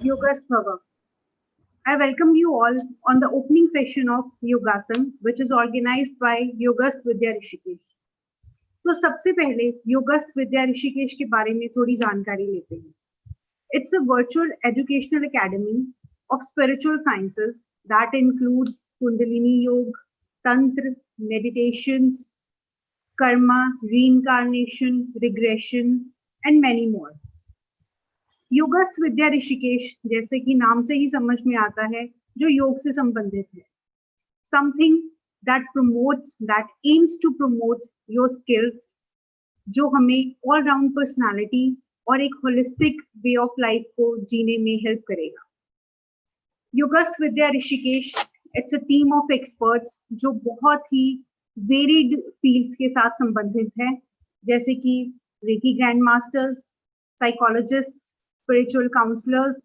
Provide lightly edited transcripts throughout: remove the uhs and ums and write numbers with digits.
Yogast Bhava. I welcome you all on the opening session of Yogasana, which is organized by Yogast Vidya Rishikesh. तो सबसे पहले योगस्थ विद्या ऋषिकेश के बारे में थोड़ी जानकारी लेते हैं. It's a virtual educational academy of spiritual sciences that includes Kundalini Yoga, Tantra, meditations, karma, reincarnation, regression, and many more. योगस्थ Vidya Rishikesh जैसे कि नाम से ही समझ में आता है जो योग से संबंधित है. Something that promotes, that aims to promote your skills, जो हमें ऑल राउंड पर्सनालिटी और एक होलिस्टिक वे ऑफ लाइफ को जीने में हेल्प करेगा. Yogastha Vidya Rishikesh it's a team of experts जो बहुत ही वेरिड फील्ड्स के साथ संबंधित है, जैसे कि reiki grand masters, psychologist, spiritual counsellors,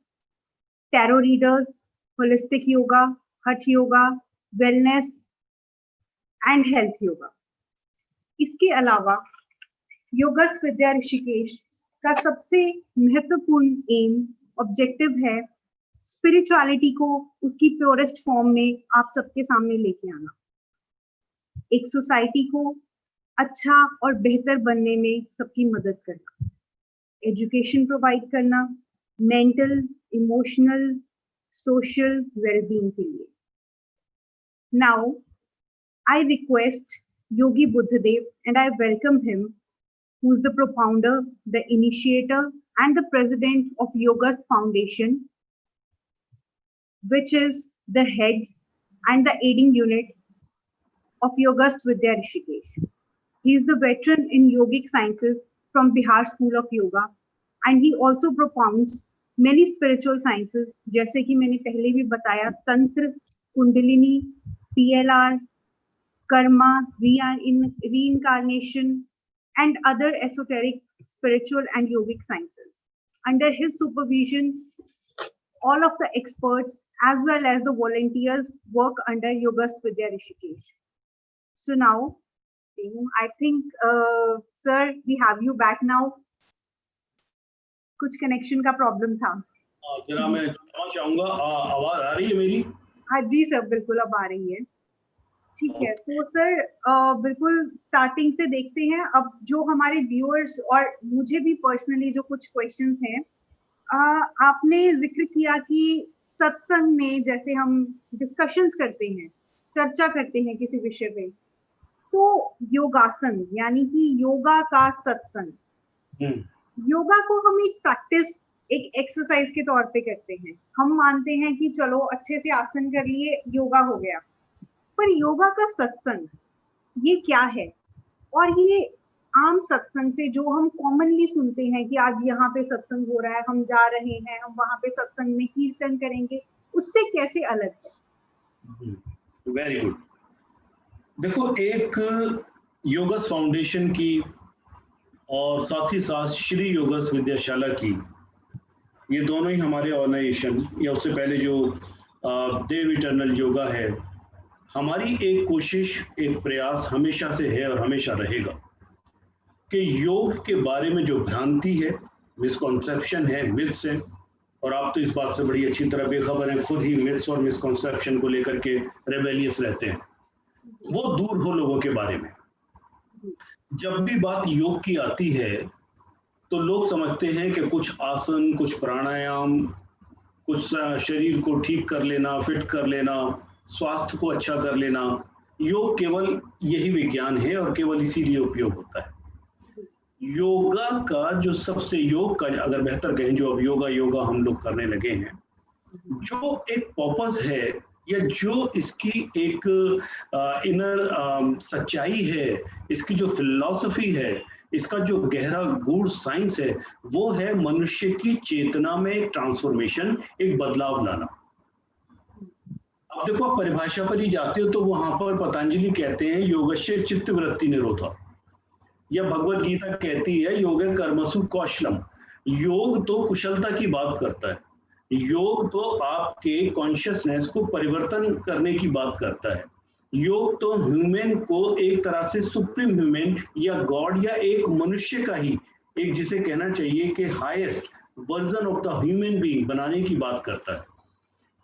tarot readers, holistic yoga, hatha yoga, wellness and health yoga. इसके अलावा योगस्थ विद्या ऋषिकेश का सबसे महत्वपूर्ण एम ऑब्जेक्टिव है स्पिरिचुअलिटी को उसकी प्योरेस्ट फॉर्म में आप सबके सामने लेके आना, एक सोसाइटी को अच्छा और बेहतर बनने में सबकी मदद करना, एजुकेशन प्रोवाइड करना, मेंटल, इमोशनल, सोशल वेलबींग के लिए. Now I request Yogi Buddhadev and I welcome him, who is the propounder, the initiator and the president of Yogast Foundation, which is the head and the aiding unit of Yogast Vidya Rishikesh. He is the veteran in yogic sciences from Bihar School of Yoga and he also propounds many spiritual sciences जैसे कि मैंने पहले भी बताया, तंत्र, kundalini, PLR, karma, reincarnation, and other esoteric, spiritual, and yogic sciences. Under his supervision, all of the experts as well as the volunteers work under Yogast Vidya Rishikesh. So now, I think, sir, we have you back now. कुछ connection का problem था. जरा मैं चाहूंगा, आवाज आ रही है मेरी? हाँ जी सर, बिल्कुल अब आ रही है. ठीक है, तो सर बिल्कुल स्टार्टिंग से देखते हैं. अब जो हमारे व्यूअर्स और मुझे भी पर्सनली जो कुछ क्वेश्चंस हैं, आपने जिक्र किया कि सत्संग में जैसे हम डिस्कशंस करते हैं, चर्चा करते हैं किसी विषय पे, तो योगासन यानी कि योगा का सत्संग, योगा को हम एक प्रैक्टिस, एक एक्सरसाइज के तौर पे करते हैं. हम मानते हैं कि चलो अच्छे से आसन कर लिए, योगा हो गया. पर योगा का सत्संग ये क्या है, और ये आम सत्संग से जो हम कॉमनली सुनते हैं कि आज यहाँ पे सत्संग हो रहा है, हम जा रहे हैं, हम वहां पे सत्संग में कीर्तन करेंगे, उससे कैसे अलग है? Very good. देखो, एक योगस फाउंडेशन की और साथ ही साथ श्री योगस विद्याशाला की, ये दोनों ही हमारे ऑर्गेनाइजेशन या उससे पहले जो देव इटर्नल योगा है, हमारी एक कोशिश, एक प्रयास हमेशा से है और हमेशा रहेगा कि योग के बारे में जो भ्रांति है, मिसकॉन्सेप्शन है, मिथ्स है, और आप तो इस बात से बड़ी अच्छी तरह बेखबर हैं, खुद ही मिथ्स और मिसकॉन्सेप्शन को लेकर के रेबेलियस रहते हैं, वो दूर हो लोगों के बारे में. जब भी बात योग की आती है तो लोग समझते हैं कि कुछ आसन, कुछ प्राणायाम, कुछ शरीर को ठीक कर लेना, फिट कर लेना, स्वास्थ्य को अच्छा कर लेना, योग केवल यही विज्ञान है और केवल इसीलिए उपयोग होता है. योगा का जो सबसे, योग का अगर बेहतर कहें, जो अब योगा हम लोग करने लगे हैं, जो एक पर्पस है या जो इसकी एक इनर सच्चाई है, इसकी जो फिलॉसफी है, इसका जो गहरा गूढ़ साइंस है, वो है मनुष्य की चेतना में एक ट्रांसफॉर्मेशन, एक बदलाव लाना. अब देखो, आप परिभाषा पर ही जाते हो तो वहां पर पतंजलि कहते हैं योगस्य चित्त वृत्ति निरोधा, या भगवत गीता कहती है योगे कर्मसु कौशलम. योग तो कुशलता की बात करता है, योग तो आपके कॉन्शियसनेस को परिवर्तन करने की बात करता है, योग तो ह्यूमन को एक तरह से सुप्रीम ह्यूमन या गॉड या एक मनुष्य का ही, एक जिसे कहना चाहिए कि highest version of the human being बनाने की बात करता है,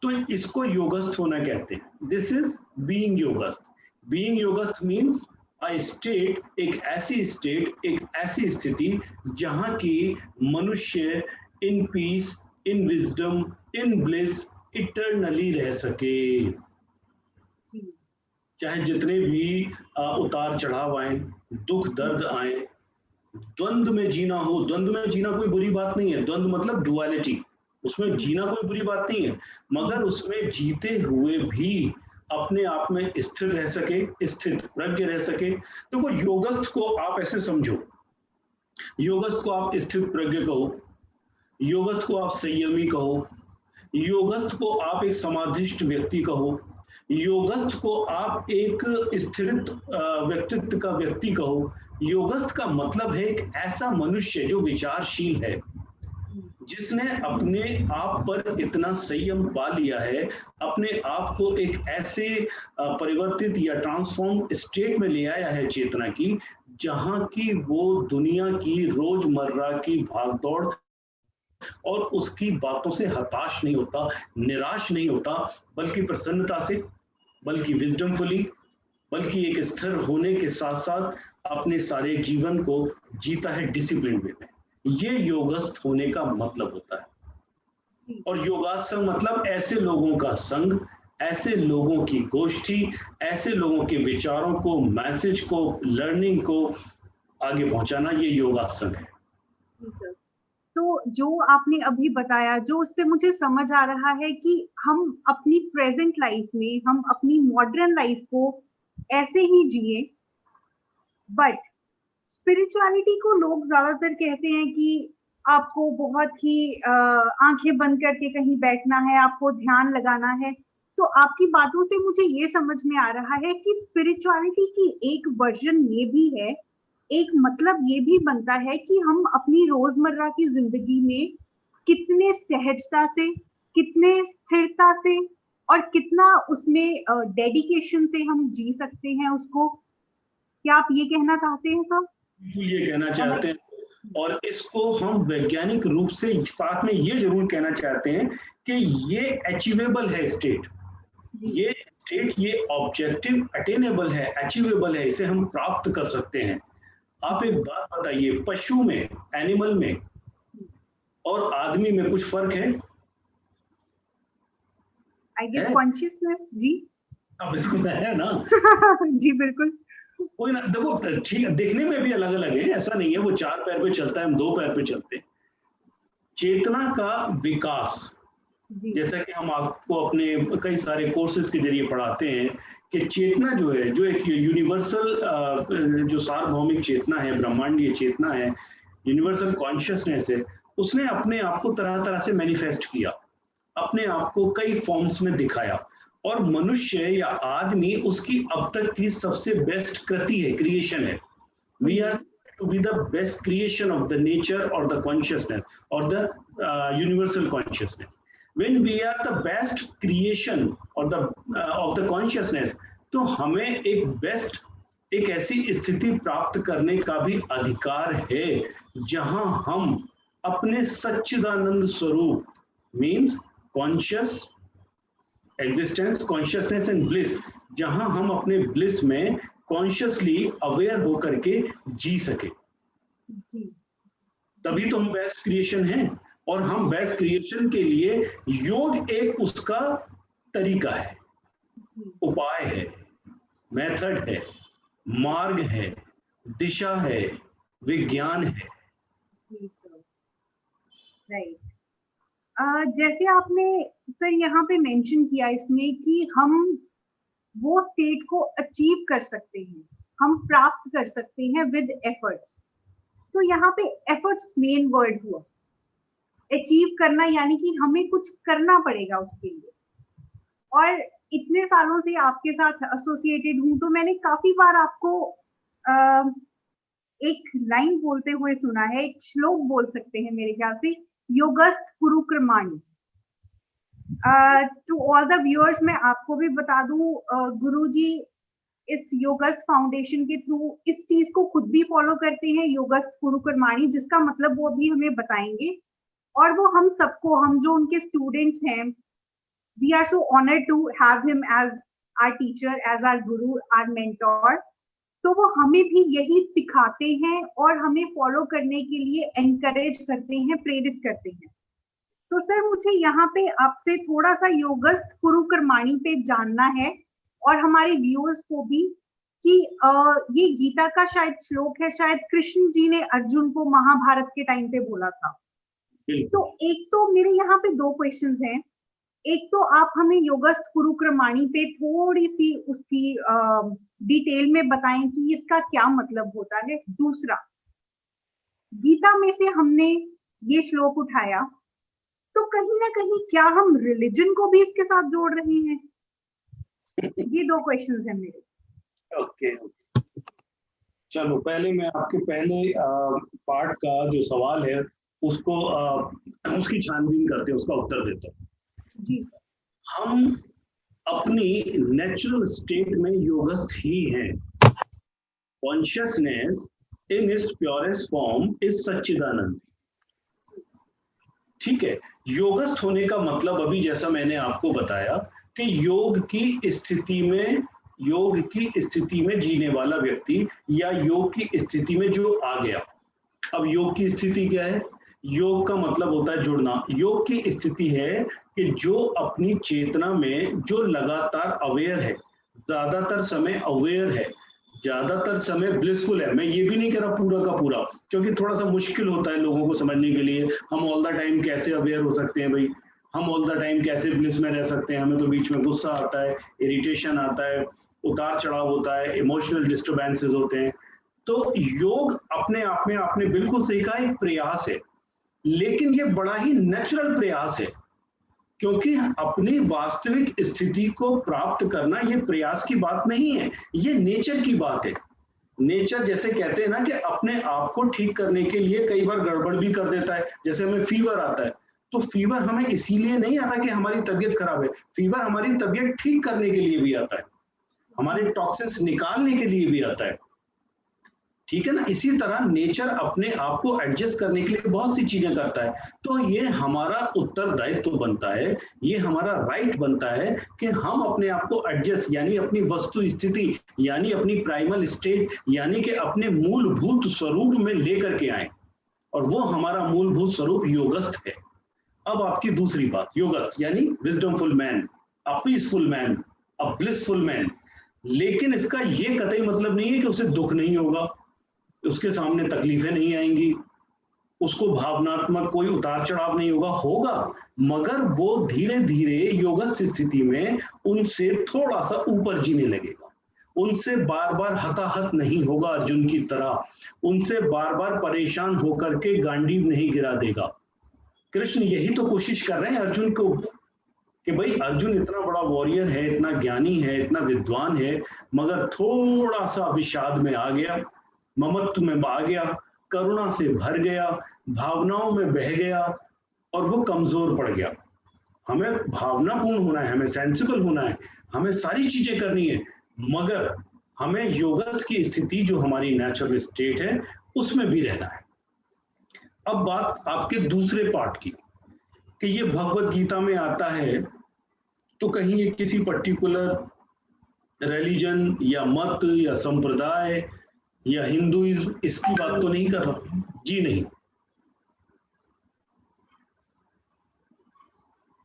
तो इसको योगस्थ होना कहते हैं। This is being yogastha. Being yogastha means a state, एक ऐसी स्टेट, एक ऐसी स्थिति जहां की मनुष्य in peace, in wisdom, in bliss eternally रह सके। चाहे जितने भी उतार चढ़ाव आए, दुख दर्द आए, द्वंद्व में जीना हो। द्वंद्व में जीना कोई बुरी बात नहीं है, द्वंद्व मतलब डुअलिटी, उसमें जीना कोई बुरी बात नहीं है, मगर उसमें जीते हुए भी अपने आप में स्थिर रह सके, स्थिर प्रज्ञ रह सके। देखो योगस्थ को आप ऐसे समझो, योगस्थ को आप स्थिर प्रज्ञ कहो, योगस्थ को आप संयमी कहो, योगस्थ को आप एक समाधिष्ट व्यक्ति कहो, योगस्थ को आप एक स्थिर व्यक्तित्व का व्यक्ति कहो। योगस्थ का मतलब है एक ऐसा मनुष्य जो विचारशील है, जिसने अपने आप पर इतना संयम पा लिया है, अपने आप को एक ऐसे परिवर्तित या ट्रांसफॉर्म स्टेट में ले आया है चेतना की, जहां की वो दुनिया की रोजमर्रा की भागदौड़ और उसकी बातों से हताश नहीं होता, निराश नहीं होता, बल्कि प्रसन्नता से, बल्कि विजडमफुली, बल्कि एक स्थिर होने के साथ साथ अपने सारे जीवन को जीता है डिसिप्लिन वे में। ये योगस्थ होने का मतलब होता है। और योगासन मतलब ऐसे लोगों का संग, ऐसे लोगों की गोष्ठी, ऐसे लोगों के विचारों को, मैसेज को, लर्निंग को आगे पहुंचाना, ये योगासन है। तो जो आपने अभी बताया, जो उससे मुझे समझ आ रहा है कि हम अपनी प्रेजेंट लाइफ में, हम अपनी मॉडर्न लाइफ को ऐसे ही जिए, बट स्पिरिचुअलिटी को लोग ज्यादातर कहते हैं कि आपको बहुत ही आंखें बंद करके कहीं बैठना है, आपको ध्यान लगाना है। तो आपकी बातों से मुझे ये समझ में आ रहा है कि स्पिरिचुअलिटी की एक वर्जन ये भी है, एक मतलब ये भी बनता है कि हम अपनी रोजमर्रा की जिंदगी में कितने सहजता से, कितने स्थिरता से और कितना उसमें डेडिकेशन से हम जी सकते हैं उसको। क्या आप ये कहना चाहते हैं सर? बिल्कुल ये कहना चाहते हैं, और इसको हम वैज्ञानिक रूप से साथ में ये जरूर कहना चाहते हैं कि ये अचीवेबल है स्टेट। ये स्टेट, ये ऑब्जेक्टिव अटेनेबल है, अचीवेबल है, इसे हम प्राप्त कर सकते हैं। आप एक बात बताइए, पशु में, एनिमल में और आदमी में कुछ फर्क है? I guess consciousness. जी बिल्कुल है ना। जी बिल्कुल। कोई ना, देखो ठीक है, देखने में भी अलग अलग है, ऐसा नहीं है वो 4 पैर पे चलता है, हम 2 पैर पे चलते हैं। चेतना का विकास, जैसा कि हम आपको अपने कई सारे कोर्सेज के जरिए पढ़ाते हैं कि चेतना जो है, जो एक यूनिवर्सल जो सार्वभौमिक चेतना है, ब्रह्मांडीय चेतना है, यूनिवर्सल कॉन्शियसनेस है, उसने अपने आप को तरह तरह से मैनिफेस्ट किया, अपने आप को कई फॉर्म्स में दिखाया, और मनुष्य या आदमी उसकी अब तक की सबसे बेस्ट कृति है, क्रिएशन है। We are to be the best creation of the nature और द कॉन्शियसनेस और the universal consciousness. When we are the best creation or the of the consciousness, तो हमें एक बेस्ट, एक ऐसी स्थिति प्राप्त करने का भी अधिकार है जहां हम अपने सच्चिदानंद स्वरूप, means conscious existence, consciousness and bliss, जहां हम अपने ब्लिस में कॉन्शियसली अवेयर होकर के जी सके, तभी तो हम बेस्ट क्रिएशन हैं। और हम बेस्ट क्रिएशन के लिए योग एक उसका तरीका है, उपाय है, मेथड है, मार्ग है, दिशा है, विज्ञान है। राइट। जैसे आपने सर यहाँ पे मेंशन किया इसमें कि हम वो स्टेट को अचीव कर सकते हैं, हम प्राप्त कर सकते हैं विद एफर्ट्स। तो यहाँ पे एफर्ट्स मेन वर्ड हुआ, अचीव करना, यानी कि हमें कुछ करना पड़ेगा उसके लिए। और इतने सालों से आपके साथ एसोसिएटेड हूं, तो मैंने काफी बार आपको एक लाइन बोलते हुए सुना है, एक श्लोक बोल सकते हैं मेरे ख्याल से, योगस्थ कुरु कर्माणि। टू ऑल द व्यूअर्स मैं आपको भी बता दूं, गुरुजी इस योगस्थ फाउंडेशन के थ्रू इस चीज को खुद भी फॉलो करते हैं, योगस्थ कुरु कर्माणि, जिसका मतलब वो भी हमें बताएंगे। और वो हम सबको, हम जो उनके स्टूडेंट्स हैं, we are so honoured to have him as our teacher, as our guru, our mentor. तो वो हमें भी यही सिखाते हैं और हमें फॉलो करने के लिए एनकरेज करते हैं, प्रेरित करते हैं। तो सर मुझे यहाँ पे आपसे थोड़ा सा योगस्थ कुरु कर्माणी पे जानना है, और हमारे व्यूअर्स को भी, कि ये गीता का शायद श्लोक है, शायद कृष्ण जी ने अर्जुन को महाभारत के टाइम पे बोला था। तो एक तो मेरे यहाँ पे दो क्वेश्चंस हैं। एक तो आप हमें योगस्थ कुरु कर्माणी पे थोड़ी सी उसकी डिटेल में बताएं कि इसका क्या मतलब होता है। दूसरा, गीता में से हमने ये श्लोक उठाया, तो कहीं ना कहीं क्या हम रिलीजन को भी इसके साथ जोड़ रहे हैं? ये दो क्वेश्चंस हैं मेरे। ओके, चलो पहले मैं आपके पहले पार्ट का जो सवाल है उसको उसकी छानबीन करते हैं, उसका उत्तर देता हूँ। जी सर। हम अपनी नेचुरल स्टेट में योगस्थ ही हैं। Consciousness in its purest form is सच्चिदानंद। ठीक है, योगस्थ होने का मतलब अभी जैसा मैंने आपको बताया कि योग की स्थिति में जीने वाला व्यक्ति या योग की स्थिति में जो आ गया। अब योग की स्थिति क्या है? योग का मतलब होता है जुड़ना। योग की स्थिति है कि जो अपनी चेतना में जो लगातार अवेयर है, ज्यादातर समय अवेयर है, ज्यादातर समय ब्लिसफुल है। मैं ये भी नहीं कह रहा पूरा का पूरा, क्योंकि थोड़ा सा मुश्किल होता है लोगों को समझने के लिए। हम ऑल द टाइम कैसे अवेयर हो सकते हैं भाई? हम ऑल द टाइम कैसे ब्लिस में रह सकते हैं? हमें तो बीच में गुस्सा आता है, इरिटेशन आता है, उतार चढ़ाव होता है, इमोशनल डिस्टर्बेंसेस होते हैं। तो योग अपने आप में आपने बिल्कुल सही कहा, एक प्रयास है, लेकिन ये बड़ा ही नेचुरल प्रयास है, क्योंकि अपनी वास्तविक स्थिति को प्राप्त करना ये प्रयास की बात नहीं है, ये नेचर की बात है। नेचर जैसे कहते हैं ना कि अपने आप को ठीक करने के लिए कई बार गड़बड़ भी कर देता है। जैसे हमें फीवर आता है, तो फीवर हमें इसीलिए नहीं आता कि हमारी तबीयत खराब है, फीवर हमारी तबीयत ठीक करने के लिए भी आता है, हमारे टॉक्सिन्स निकालने के लिए भी आता है। ठीक है ना? इसी तरह नेचर अपने आप को एडजस्ट करने के लिए बहुत सी चीजें करता है। तो ये हमारा उत्तरदायित्व बनता है, ये हमारा राइट बनता है कि हम अपने आप को एडजस्ट, यानी अपनी वस्तु स्थिति, यानी अपनी प्राइमल स्टेट, यानी कि अपने मूलभूत स्वरूप में लेकर के आए, और वो हमारा मूलभूत स्वरूप योगस्थ है। अब आपकी दूसरी बात, योगस्थ यानी wisdomful man, a peaceful man, a blissful man. लेकिन इसका ये कतई मतलब नहीं है कि उसे दुख नहीं होगा, उसके सामने तकलीफें नहीं आएंगी, उसको भावनात्मक कोई उतार चढ़ाव नहीं होगा, मगर वो धीरे धीरे योगस्थ स्थिति में उनसे थोड़ा सा ऊपर जीने लगेगा। उनसे बार बार हताहत नहीं होगा अर्जुन की तरह, उनसे बार बार परेशान होकर के गांडीव नहीं गिरा देगा। कृष्ण यही तो कोशिश कर रहे हैं अर्जुन को, कि भाई अर्जुन इतना बड़ा वॉरियर है, इतना ज्ञानी है, इतना विद्वान है, मगर थोड़ा सा विषाद में आ गया, ममत्व में आ गया, करुणा से भर गया, भावनाओं में बह गया, और वो कमजोर पड़ गया। हमें भावनापूर्ण होना है, हमें सेंसिबल होना है, हमें सारी चीजें करनी है, मगर हमें योगस्थ की स्थिति जो हमारी नेचुरल स्टेट है उसमें भी रहना है। अब बात आपके दूसरे पार्ट की, कि ये भगवत गीता में आता है, तो कहीं ये किसी पर्टिकुलर रिलीजन या मत या संप्रदाय या हिंदुइज्म, इसकी बात तो नहीं कर रहा जी, नहीं,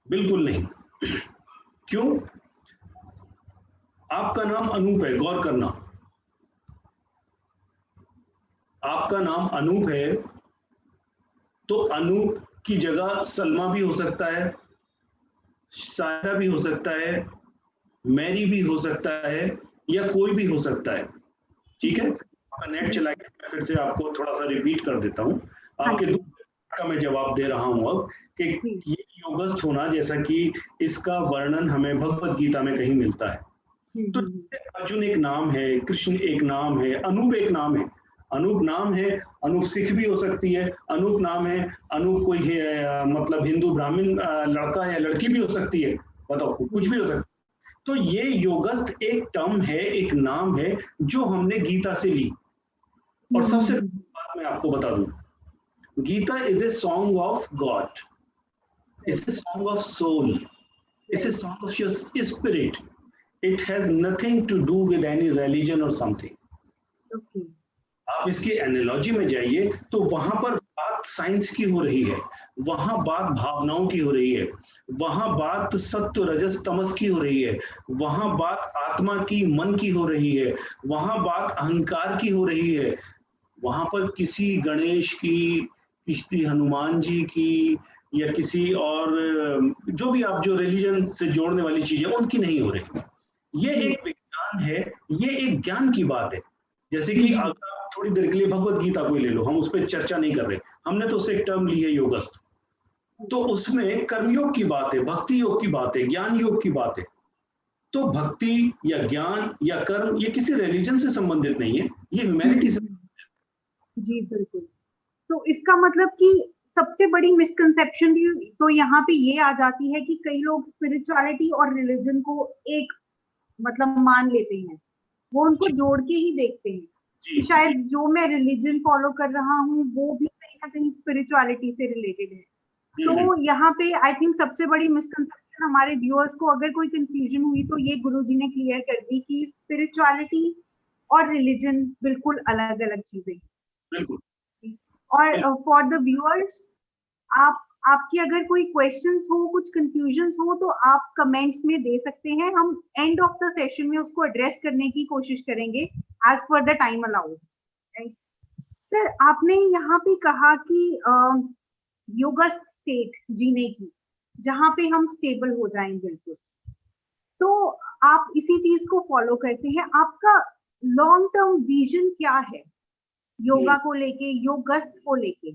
बिल्कुल नहीं। क्यों? आपका नाम अनूप है, गौर करना, आपका नाम अनूप है, तो अनूप की जगह सलमा भी हो सकता है, सायरा भी हो सकता है, मैरी भी हो सकता है, या कोई भी हो सकता है। ठीक है, आपका नेट चला गया, फिर से आपको थोड़ा सा रिपीट कर देता हूँ। आपके दूसरे का मैं जवाब दे रहा हूँ अब, कि ये योगस्थ होना, जैसा कि इसका वर्णन हमें भगवत गीता में कहीं मिलता है। तो अर्जुन एक नाम है, कृष्ण एक नाम है, अनूप एक नाम है। अनूप नाम है, अनूप सिख भी हो सकती है, अनूप नाम है, अनूप कोई है, मतलब हिंदू ब्राह्मण लड़का या लड़की भी हो सकती है, बताओ, कुछ भी हो सकता है। तो ये योगस्थ एक टर्म है, एक नाम है, जो हमने गीता से ली। और सबसे बात मैं आपको बता दूं, Gita is a song of God, it's a song of soul, it's a song of your spirit. It has nothing to do with any religion or something. Okay. आप इसकी एनालॉजी में जाइए तो वहां पर बात साइंस की हो रही है, वहां बात भावनाओं की हो रही है, वहां बात सत्व रजस तमस की हो रही है, वहां बात आत्मा की मन की हो रही है, वहां बात अहंकार की हो रही है. वहां पर किसी गणेश की, किसी हनुमान जी की, या किसी और जो भी आप जो रिलीजन से जोड़ने वाली चीजें उनकी नहीं हो रही. ये एक विज्ञान है, ये एक ज्ञान की बात है. जैसे कि अगर आप थोड़ी देर के लिए भगवत गीता को ही ले लो, हम उस पर चर्चा नहीं कर रहे, हमने तो उससे एक टर्म ली है योगस्थ. तो उसमें कर्मयोग की बात है, भक्ति योग की बात है, ज्ञान योग की बात है. तो भक्ति या ज्ञान या कर्म ये किसी रिलीजन से संबंधित नहीं है, ये ह्यूमैनिटी से. जी बिल्कुल. तो इसका मतलब कि सबसे बड़ी मिसकंसेप्शन तो यहाँ पे ये आ जाती है कि कई लोग स्पिरिचुअलिटी और रिलीजन को एक मतलब मान लेते हैं, वो उनको जोड़ के ही देखते हैं कि शायद जो मैं रिलीजन फॉलो कर रहा हूँ वो भी कहीं ना कहीं स्पिरिचुअलिटी से रिलेटेड है. तो यहाँ पे आई थिंक सबसे बड़ी मिसकंसेप्शन हमारे व्यूअर्स को अगर कोई कंफ्यूजन हुई तो ये गुरुजी ने क्लियर कर दी कि स्पिरिचुअलिटी और रिलीजन बिल्कुल अलग अलग चीजें. बिल्कुल. और फॉर द व्यूअर्स, आपकी अगर कोई क्वेश्चंस हो, कुछ कंफ्यूजन्स हो तो आप कमेंट्स में दे सकते हैं. हम एंड ऑफ द सेशन में उसको एड्रेस करने की कोशिश करेंगे as per the time अलाउड्स. Sir, आपने यहाँ पे कहा कि योगस्थ स्टेट जीने की, जहाँ पे हम स्टेबल हो जाएं बिल्कुल, तो आप इसी चीज को फॉलो करते हैं. आपका लॉन्ग टर्म विजन क्या है योगा को लेके, योगस्थ को लेके?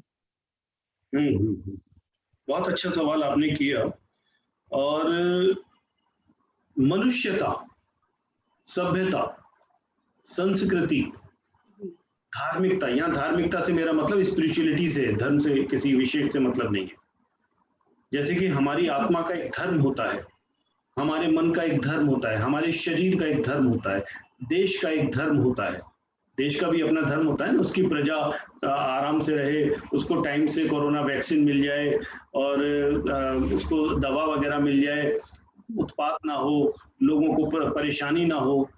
बहुत अच्छा सवाल आपने किया. और मनुष्यता, सभ्यता, संस्कृति, धार्मिकता, यहाँ धार्मिकता से मेरा मतलब स्पिरिचुअलिटी से, धर्म से किसी विशेष से मतलब नहीं है. जैसे कि हमारी आत्मा का एक धर्म होता है, हमारे मन का एक धर्म होता है, हमारे शरीर का एक धर्म होता है, देश का एक धर्म होता है. देश का भी अपना धर्म होता है ना, उसकी प्रजा आराम से रहे, उसको टाइम से कोरोना वैक्सीन मिल जाए और उसको दवा वगैरह मिल जाए, उत्पात ना हो, लोगों को परेशानी ना हो.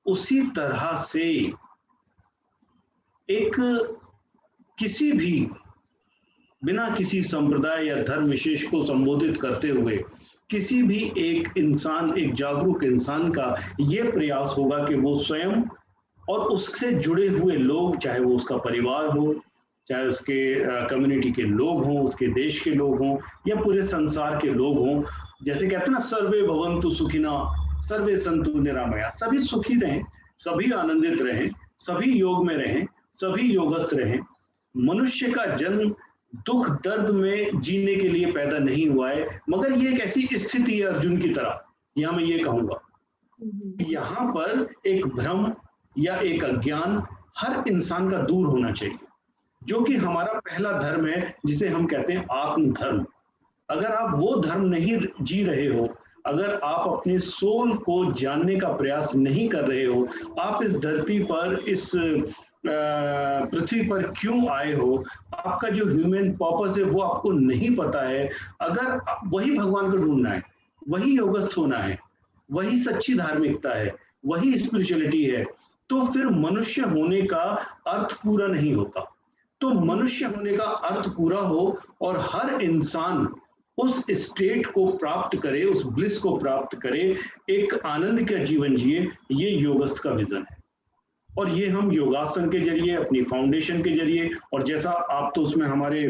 उसी तरह से एक किसी भी बिना किसी संप्रदाय या धर्म विशेष को संबोधित करते हुए किसी भी एक इंसान, एक जागरूक इंसान का ये प्रयास होगा कि वो स्वयं और उससे जुड़े हुए लोग, चाहे वो उसका परिवार हो, चाहे उसके कम्युनिटी के लोग हों, उसके देश के लोग हों, या पूरे संसार के लोग हों, जैसे कहते हैं ना, सर्वे भवन्तु सुखिना सर्वे सन्तु निरामया, सभी सुखी रहें, सभी आनंदित रहें, सभी योग में रहें, सभी योगस्थ रहें. मनुष्य का जन्म दुख दर्द में जीने के लिए पैदा नहीं हुआ है, मगर ये एक ऐसी स्थिति है अर्जुन की तरह, यहाँ मैं ये कहूंगा, यहाँ पर एक भ्रम या एक अज्ञान हर इंसान का दूर होना चाहिए, जो कि हमारा पहला धर्म है, जिसे हम कहते हैं आत्म धर्म. अगर आप वो धर्म नहीं जी रहे हो, अगर आप अपने सोल को जानने का प्रयास नहीं कर रहे हो, आप इस धरती पर, इस पृथ्वी पर क्यों आए हो, आपका जो ह्यूमन पर्पस है वो आपको नहीं पता है, अगर वही भगवान को ढूंढना है, वही योगस्थ होना है, वही सच्ची धार्मिकता है, वही स्पिरिचुअलिटी है, तो फिर मनुष्य होने का अर्थ पूरा नहीं होता. तो मनुष्य होने का अर्थ पूरा हो और हर इंसान उस स्टेट को प्राप्त करे, उस ब्लिस को प्राप्त करे, एक आनंद का जीवन जिए, ये योगस्थ का विजन है. और ये हम योगासन के जरिए, अपनी फाउंडेशन के जरिए, और जैसा आप तो उसमें हमारे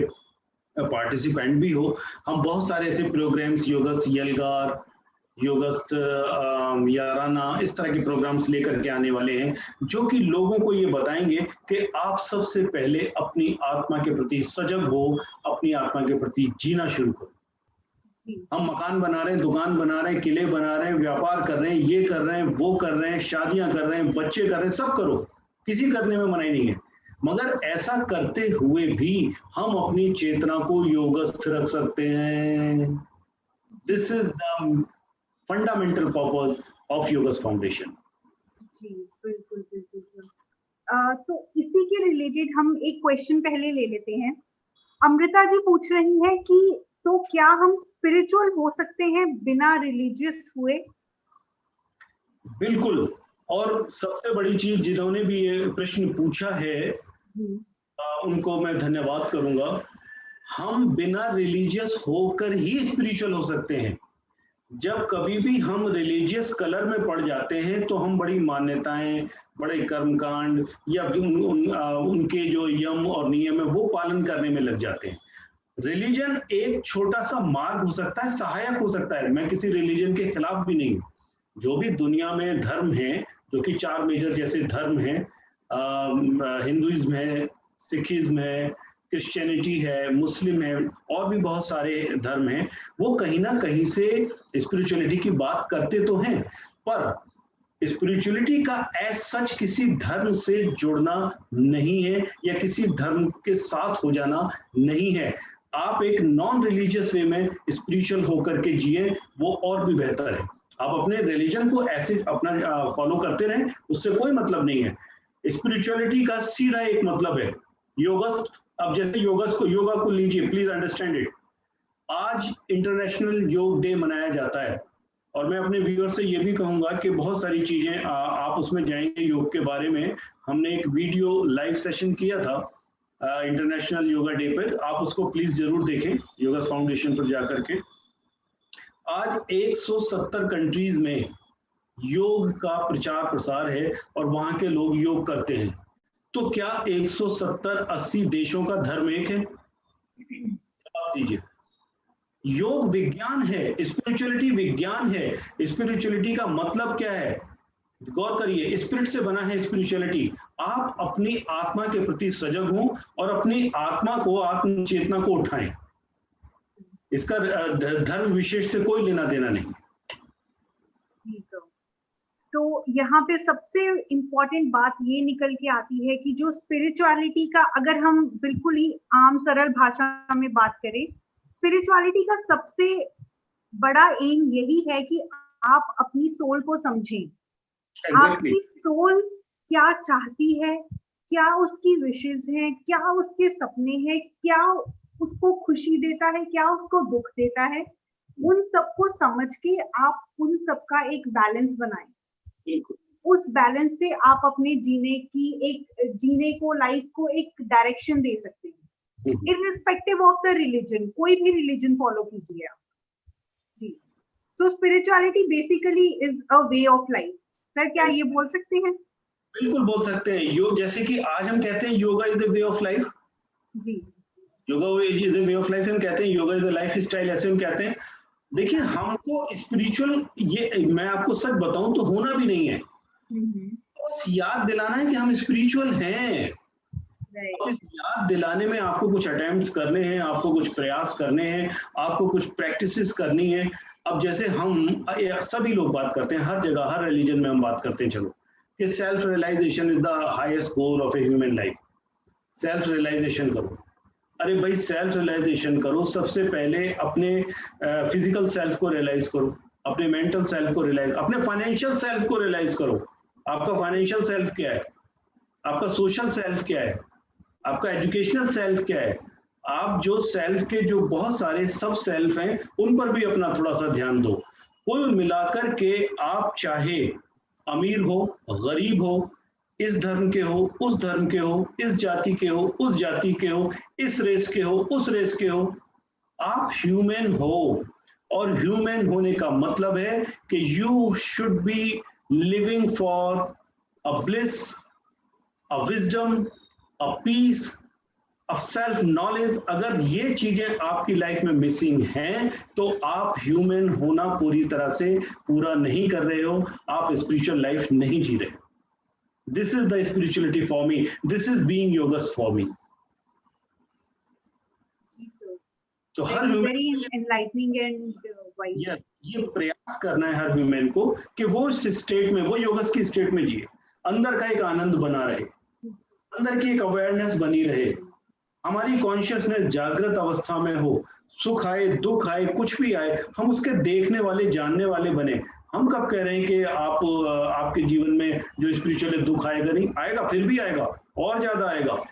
पार्टिसिपेंट भी हो, हम बहुत सारे ऐसे प्रोग्राम्स, योगस्थ यलगार, योगस्थ याराना, इस तरह के प्रोग्राम्स लेकर के आने वाले हैं, जो कि लोगों को ये बताएंगे कि आप सबसे पहले अपनी आत्मा के प्रति सजग हो, अपनी आत्मा के प्रति जीना शुरू करो. हम मकान बना रहे हैं, दुकान बना रहे हैं, किले बना रहे हैं, व्यापार कर रहे हैं, ये कर रहे हैं, वो कर रहे हैं, शादियां कर रहे हैं, बच्चे कर रहे हैं, सब करो, किसी करने में मनाही नहीं है, मगर ऐसा करते हुए भी हम अपनी चेतना को योगस्थ रख सकते हैं. This is the fundamental purpose of योगस्थ फाउंडेशन. जी बिल्कुल बिल्कुल. तो इसी के रिलेटेड हम एक क्वेश्चन पहले ले लेते हैं. अमृता जी पूछ रही है कि तो क्या हम स्पिरिचुअल हो सकते हैं बिना रिलीजियस हुए? बिल्कुल। और सबसे बड़ी चीज, जिन्होंने भी ये प्रश्न पूछा है हम्म, उनको मैं धन्यवाद करूंगा। हम बिना रिलीजियस होकर ही स्पिरिचुअल हो सकते हैं। जब कभी भी हम रिलीजियस कलर में पड़ जाते हैं तो हम बड़ी मान्यताएं, बड़े कर्मकांड या उनके जो यम और नियम है वो पालन करने में लग जाते हैं। रिलीजन एक छोटा सा मार्ग हो सकता है, सहायक हो सकता है। मैं किसी रिलीजन के खिलाफ भी नहीं हूँ। जो भी दुनिया में धर्म है, जो कि 4 मेजर जैसे धर्म हैं, हिंदुइज्म है, सिखिज्म है, क्रिश्चियनिटी है, मुस्लिम है, और भी बहुत सारे धर्म हैं, वो कहीं ना कहीं से स्पिरिचुअलिटी की बात करते तो हैं, पर स्पिरिचुअलिटी का एज सच किसी धर्म से जुड़ना नहीं है या किसी धर्म के साथ हो जाना नहीं है। आप एक नॉन रिलीजियस वे में स्पिरिचुअल होकर के जिए, वो और भी बेहतर है। आप अपने रिलीजन को ऐसे अपना फॉलो करते रहें, उससे कोई मतलब नहीं है। स्पिरिचुअलिटी का सीधा एक मतलब है योगस्थ। अब जैसे योगा को लीजिए, प्लीज अंडरस्टैंड इट। आज इंटरनेशनल योग डे मनाया जाता है, और मैं अपने व्यूअर से ये भी कहूंगा कि बहुत सारी चीजें आप उसमें जाएंगे योग के बारे में। हमने एक वीडियो लाइव सेशन किया था इंटरनेशनल योगा डे पर, आप उसको प्लीज जरूर देखें योगा फाउंडेशन पर जाकर के। आज 170 कंट्रीज में योग का प्रचार प्रसार है और वहां के लोग योग करते हैं। तो क्या 170-80 देशों का धर्म एक है? जवाब दीजिए। योग विज्ञान है, स्पिरिचुअलिटी विज्ञान है। स्पिरिचुअलिटी का मतलब क्या है? गौर करिए, स्पिरिट से बना है स्पिरिचुअलिटी। आप अपनी आत्मा के प्रति सजग हों और अपनी आत्मा को, आत्म चेतना को उठाएं। इसका धर्म विशेष से कोई लेना देना नहीं। जी सर। तो यहाँ पे सबसे इम्पोर्टेंट बात ये निकल के आती है कि जो स्पिरिचुअलिटी का, अगर हम बिल्कुल ही आम सरल भाषा में बात करें, स्पिरिचुअलिटी का सबसे बड़ा एम यही है कि आप अपनी सोल को समझें। एग्जैक्टली। आपकी सोल क्या चाहती है, क्या उसकी विशेष है, क्या उसके सपने हैं, क्या उसको खुशी देता है, क्या उसको दुख देता है, उन सबको समझ के आप उन सबका एक बैलेंस बनाएं। उस बैलेंस से आप अपने जीने को, लाइफ को एक डायरेक्शन दे सकते हैं, इररिस्पेक्टिव ऑफ द रिलीजन। कोई भी रिलीजन फॉलो कीजिए आप। जी। So spirituality basically is a way of life. Sir, क्या ये बोल सकते हैं? बिल्कुल बोल सकते हैं। योग, जैसे कि आज हम कहते हैं yoga is the way of life. जी। Yoga is the way of life हम कहते हैं, yoga is the lifestyle ऐसे हम कहते हैं। देखिए, हमको स्पिरिचुअल, ये मैं आपको सच बताऊं तो होना भी नहीं है। बस याद दिलाना है कि हम स्पिरिचुअल हैं। अब इस याद दिलाने में आपको कुछ अटेम्प्ट्स करने हैं, आपको कुछ प्रयास करने हैं, आपको कुछ प्रैक्टिसेस करनी है। अब जैसे हम सभी लोग बात करते हैं, हर जगह हर रिलीजन में हम बात करते हैं, चलो, कि self realization is the highest goal of a human life. Self realization करो। अरे भाई, सेल्फ रियलाइजेशन करो, सबसे पहले अपने फिजिकल सेल्फ को रियलाइज करो, अपने मेंटल सेल्फ को रियलाइज, अपने फाइनेंशियल सेल्फ को रियलाइज करो। आपका फाइनेंशियल सेल्फ क्या है? आपका सोशल सेल्फ क्या है? आपका एजुकेशनल सेल्फ क्या है? आप जो सेल्फ के जो बहुत सारे सब सेल्फ हैं, उन पर भी अपना थोड़ा सा ध्यान दो। कुल मिलाकर के आप चाहे अमीर हो, गरीब हो, इस धर्म के हो, उस धर्म के हो, इस जाति के हो, उस जाति के हो, इस रेस के हो, उस रेस के हो, आप ह्यूमन हो। और ह्यूमन होने का मतलब है कि you should be living for a bliss, a wisdom, a peace, a self knowledge. अगर ये चीजें आपकी लाइफ में मिसिंग हैं तो आप ह्यूमन होना पूरी तरह से पूरा नहीं कर रहे हो, आप स्पिरिचुअल लाइफ नहीं जी रहे। This is the spirituality for me. This is being yogist for me. तो हर very enlightening and wise. yes, ये प्रयास करना है हर ह्यूमन को कि वो इस स्टेट में, वो योगस की स्टेट में जिए, अंदर का एक आनंद बना रहे, अंदर की एक अवेयरनेस बनी रहे, हमारी कॉन्शियसनेस जागृत अवस्था में हो। सुख आए, दुख आए, कुछ भी आए, हम उसके देखने वाले, जानने वाले बने। हम कब कह रहे हैं कि आपके जीवन में जो स्पिरिचुअल दुख आएगा? नहीं आएगा, फिर भी आएगा, और ज्यादा आएगा।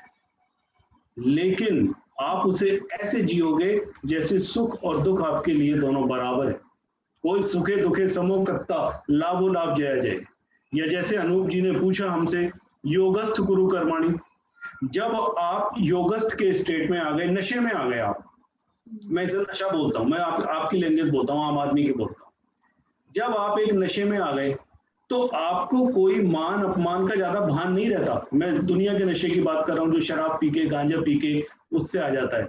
लेकिन आप उसे ऐसे जियोगे जैसे सुख और दुख आपके लिए दोनों बराबर है। कोई सुखे दुखे समो करता, लाभो लाभ जय जय। या जैसे अनूप जी ने पूछा हमसे, योगस्थ कुरु कर्माणि, जब आप योगस्थ के स्टेट में आ गए, नशे में आ गए आप, मैं इसे नशा बोलता हूं, मैं आपकी लैंग्वेज बोलता हूं, आम आदमी की बोलता हूं। जब आप एक नशे में आ गए तो आपको कोई मान अपमान का ज्यादा भान नहीं रहता। मैं दुनिया के नशे की बात कर रहा हूँ, जो शराब पी के, गांजा पी के उससे आ जाता है,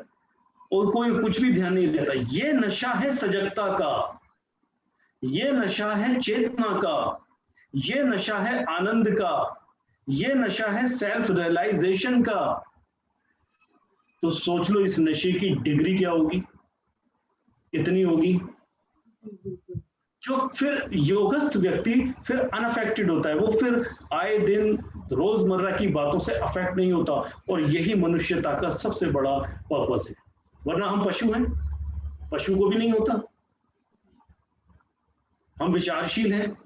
और कोई कुछ भी ध्यान नहीं रहता। ये नशा है सजगता का, ये नशा है चेतना का, ये नशा है आनंद का, ये नशा है सेल्फ रियलाइजेशन का। तो सोच लो इस नशे की डिग्री क्या होगी, कितनी होगी। जो फिर योगस्थ व्यक्ति फिर अनअफेक्टेड होता है, वो फिर आए दिन रोजमर्रा की बातों से अफेक्ट नहीं होता, और यही मनुष्यता का सबसे बड़ा पर्पस है। वरना हम पशु हैं, पशु को भी नहीं होता। हम विचारशील हैं,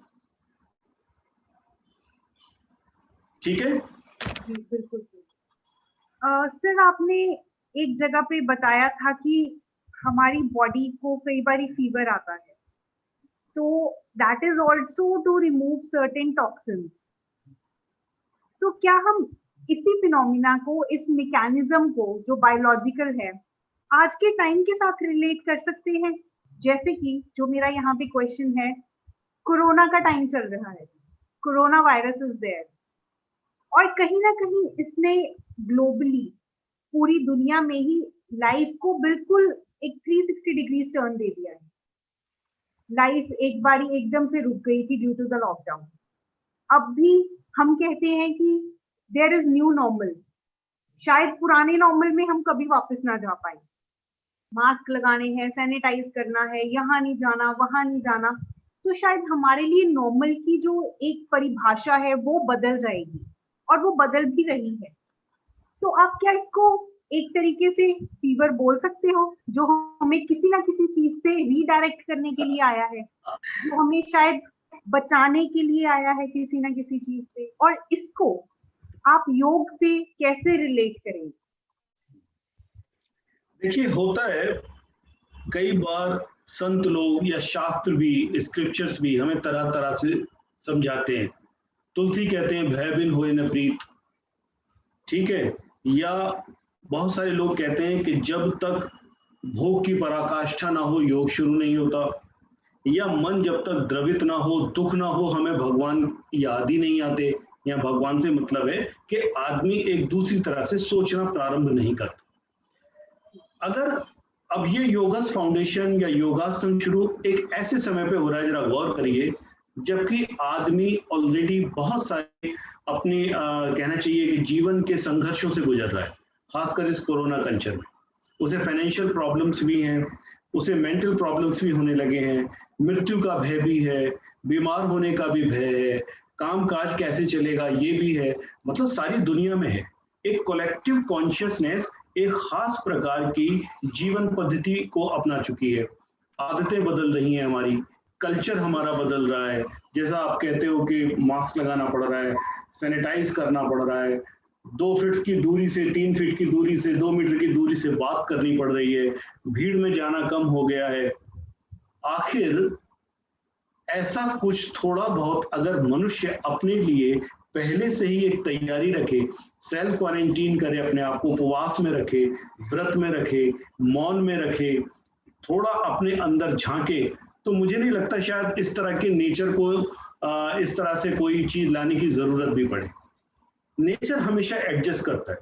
ठीक है जी बिल्कुल सर। सर आपने एक जगह पे बताया था कि हमारी बॉडी को कई बार फीवर आता है, तो that is also to remove certain toxins. तो क्या हम इसी फिनोमिना को, इस मैकेनिज्म को जो बायोलॉजिकल है, आज के टाइम के साथ रिलेट कर सकते हैं? जैसे कि जो मेरा यहाँ पे क्वेश्चन है, कोरोना का टाइम चल रहा है, कोरोना वायरस इज देयर, और कहीं ना कहीं इसने ग्लोबली पूरी दुनिया में ही लाइफ को बिल्कुल एक 360 डिग्रीज टर्न दे दिया है। लाइफ एक बारी एकदम से रुक गई थी ड्यू टू द लॉकडाउन। अब भी हम कहते हैं कि देयर इज न्यू नॉर्मल। शायद पुराने नॉर्मल में हम कभी वापस ना जा पाए। मास्क लगाने हैं, सैनिटाइज करना है, यहाँ नहीं जाना, वहां नहीं जाना। तो शायद हमारे लिए नॉर्मल की जो एक परिभाषा है वो बदल जाएगी, और वो बदल भी रही है। तो आप क्या इसको एक तरीके से फीवर बोल सकते हो, जो हमें किसी ना किसी चीज से रीडायरेक्ट करने के लिए आया है, जो हमें शायद बचाने के लिए आया है किसी ना किसी चीज से, और इसको आप योग से कैसे रिलेट करेंगे? देखिए, होता है कई बार संत लोग या शास्त्र भी, स्क्रिप्चर्स भी हमें तरह तरह से समझाते हैं। तुलसी कहते हैं भय बिन होए न प्रीत, ठीक है। या बहुत सारे लोग कहते हैं कि जब तक भोग की पराकाष्ठा ना हो योग शुरू नहीं होता। या मन जब तक द्रवित ना हो, दुख ना हो, हमें भगवान याद ही नहीं आते। या भगवान से मतलब है कि आदमी एक दूसरी तरह से सोचना प्रारंभ नहीं करता। अगर अब ये योगस फाउंडेशन या योगासन शुरू एक ऐसे समय पे हो रहा है, जरा गौर करिए, जबकि आदमी ऑलरेडी बहुत सारे अपने कहना चाहिए कि जीवन के संघर्षों से गुजर रहा है, खासकर इस कोरोना कल्चर में। उसे फाइनेंशियल प्रॉब्लम्स भी हैं, उसे मेंटल प्रॉब्लम्स भी होने लगे हैं, मृत्यु का भय भी है, बीमार होने का भी भय है, काम काज कैसे चलेगा ये भी है। मतलब सारी दुनिया में है एक कलेक्टिव कॉन्शियसनेस, एक खास प्रकार की जीवन पद्धति को अपना चुकी है। आदतें बदल रही हैं, हमारी कल्चर हमारा बदल रहा है। जैसा आप कहते हो कि मास्क लगाना पड़ रहा है, सैनिटाइज करना पड़ रहा है, 2 फीट की दूरी से 3 फीट की दूरी से 2 मीटर की दूरी से बात करनी पड़ रही है, भीड़ में जाना कम हो गया है। आखिर ऐसा कुछ थोड़ा बहुत अगर मनुष्य अपने लिए पहले से ही एक तैयारी रखे, सेल्फ क्वारंटीन करे, अपने आप को उपवास में रखे, व्रत में रखे, मौन में रखे, थोड़ा अपने अंदर झांके, तो मुझे नहीं लगता शायद इस तरह के नेचर को इस तरह से कोई चीज लाने की जरूरत भी पड़े। नेचर हमेशा एडजस्ट करता है।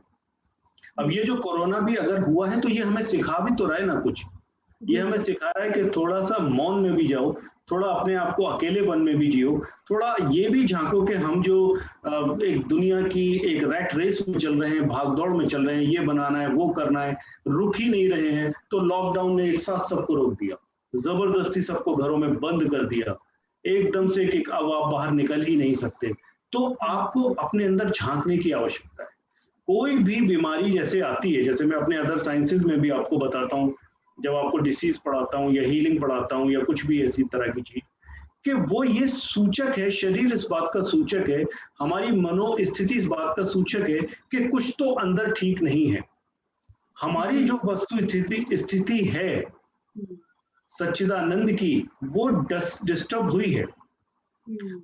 अब ये जो कोरोना भी अगर हुआ है तो ये हमें सिखा भी तो रहा है ना कुछ। ये हमें सिखा रहा है कि थोड़ा सा मौन में भी जाओ, थोड़ा अपने आप को अकेलेपन में भी जियो, थोड़ा ये भी झांको कि हम जो एक दुनिया की एक रैट रेस में चल रहे हैं, भाग दौड़ में चल रहे हैं, ये बनाना है वो करना है, रुक ही नहीं रहे हैं। तो लॉकडाउन ने एक साथ सबको रोक दिया, जबरदस्ती सबको घरों में बंद कर दिया, एकदम से कि अब आप बाहर निकल ही नहीं सकते। तो आपको अपने अंदर झांकने की आवश्यकता है। कोई भी बीमारी जैसे आती है, जैसे मैं अपने अदर साइंसेज में भी आपको बताता हूँ, जब आपको डिसीज पढ़ाता हूँ या हीलिंग पढ़ाता हूँ या कुछ भी ऐसी तरह की चीज, कि वो ये सूचक है, शरीर इस बात का सूचक है, हमारी मनोस्थिति इस बात का सूचक है कि कुछ तो अंदर ठीक नहीं है। हमारी जो वस्तु स्थिति है सच्चिदानंद की, वो डिस्टर्ब हुई है।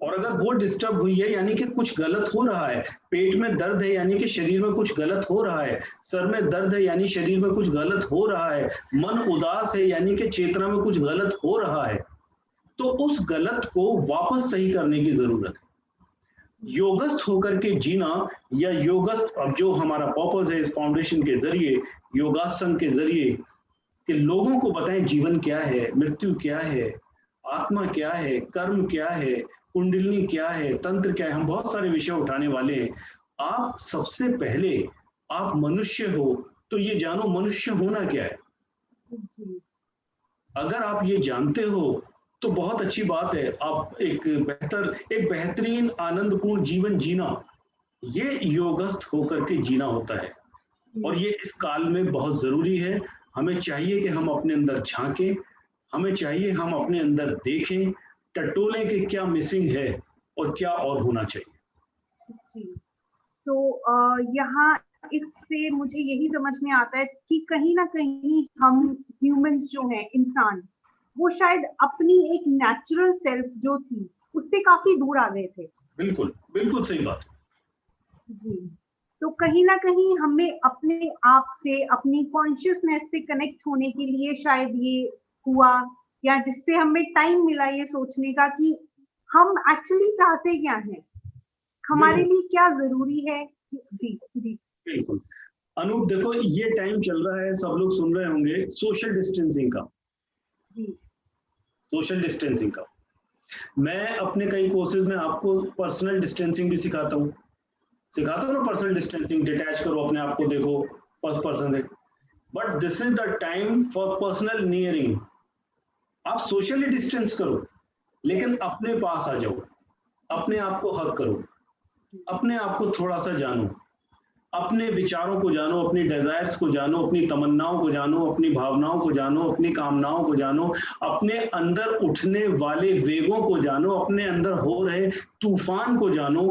और अगर वो डिस्टर्ब हुई है यानी कि कुछ गलत हो रहा है। पेट में दर्द है यानी कि शरीर में कुछ गलत हो रहा है। सर में दर्द है यानी शरीर में कुछ गलत हो रहा है। मन उदास है यानी कि चेतना में कुछ गलत हो रहा है। तो उस गलत को वापस सही करने की जरूरत है। योगस्थ होकर के जीना, या योगस्थ, अब जो हमारा पर्पस है इस फाउंडेशन के जरिए, योगासन के जरिए, कि लोगों को बताएं जीवन क्या है, मृत्यु क्या है, आत्मा क्या है, कर्म क्या है, कुंडलिनी क्या है, तंत्र क्या है। हम बहुत सारे विषय उठाने वाले हैं। आप सबसे पहले, आप मनुष्य हो तो ये जानो मनुष्य होना क्या है। अगर आप ये जानते हो तो बहुत अच्छी बात है। आप एक बेहतरीन आनंदपूर्ण जीवन जीना, ये योगस्थ होकर के जीना होता है। और ये इस काल में बहुत जरूरी है। हमें चाहिए कि हम अपने अंदर झांकें, हमें चाहिए हम अपने अंदर देखें, टटोलें कि क्या मिसिंग है और क्या और होना चाहिए। तो यहाँ इससे मुझे यही समझ में आता है कि कहीं ना कहीं हम ह्यूमंस जो हैं, इंसान, वो शायद अपनी एक नेचुरल सेल्फ जो थी उससे काफी दूर आ गए थे। बिल्कुल बिल्कुल सही बात जी। तो कहीं ना कहीं हमें अपने आप से, अपनी कॉन्शियसनेस से कनेक्ट होने के लिए शायद ये हुआ, या जिससे हमें टाइम मिला ये सोचने का कि हम एक्चुअली चाहते क्या हैं, हमारे लिए क्या जरूरी है। जी जी बिल्कुल। अनूप देखो, ये टाइम चल रहा है, सब लोग सुन रहे होंगे, सोशल डिस्टेंसिंग का। सोशल डिस्टेंसिंग का मैं अपने कई कोर्सेज में आपको पर्सनल डिस्टेंसिंग भी सिखाता हूँ ना। पर्सनल डिस्टेंसिंग, डिटैच करो अपने आप को, देखो फर्स्ट पर्सन से। But this is the time for personal nearing. आप सोशली डिस्टेंस करो, लेकिन अपने पास आ जाओ, अपने आप को हक करो, अपने आप को थोड़ा सा जानो, अपने विचारों को जानो, अपनी डिजायर्स को जानो, अपनी तमन्नाओं को जानो, अपनी भावनाओं को जानो, अपनी कामनाओं को जानो, अपने अंदर उठने वाले वेगों को जानो, अपने अंदर हो रहे तूफान को जानो।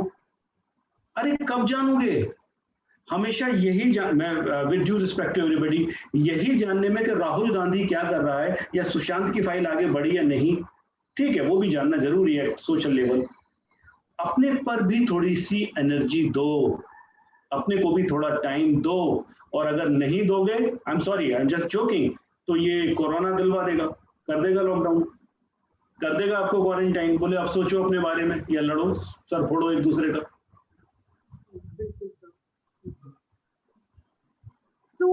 अरे कब जानोगे? हमेशा यही मैं with due respect to everybody, यही जानने में कि राहुल गांधी क्या कर रहा है या सुशांत की फाइल आगे बढ़ी या नहीं, ठीक है, वो भी जानना जरूरी है सोशल लेवल। अपने पर भी थोड़ी सी एनर्जी दो, अपने को भी थोड़ा टाइम दो। और अगर नहीं दोगे, I am sorry, I am just joking, तो ये कोरोना दिलवा देगा, कर देगा लॉकडाउन, कर देगा आपको क्वारंटाइन। बोले अब सोचो अपने बारे में, या लड़ो, सर फोड़ो एक दूसरे का। तो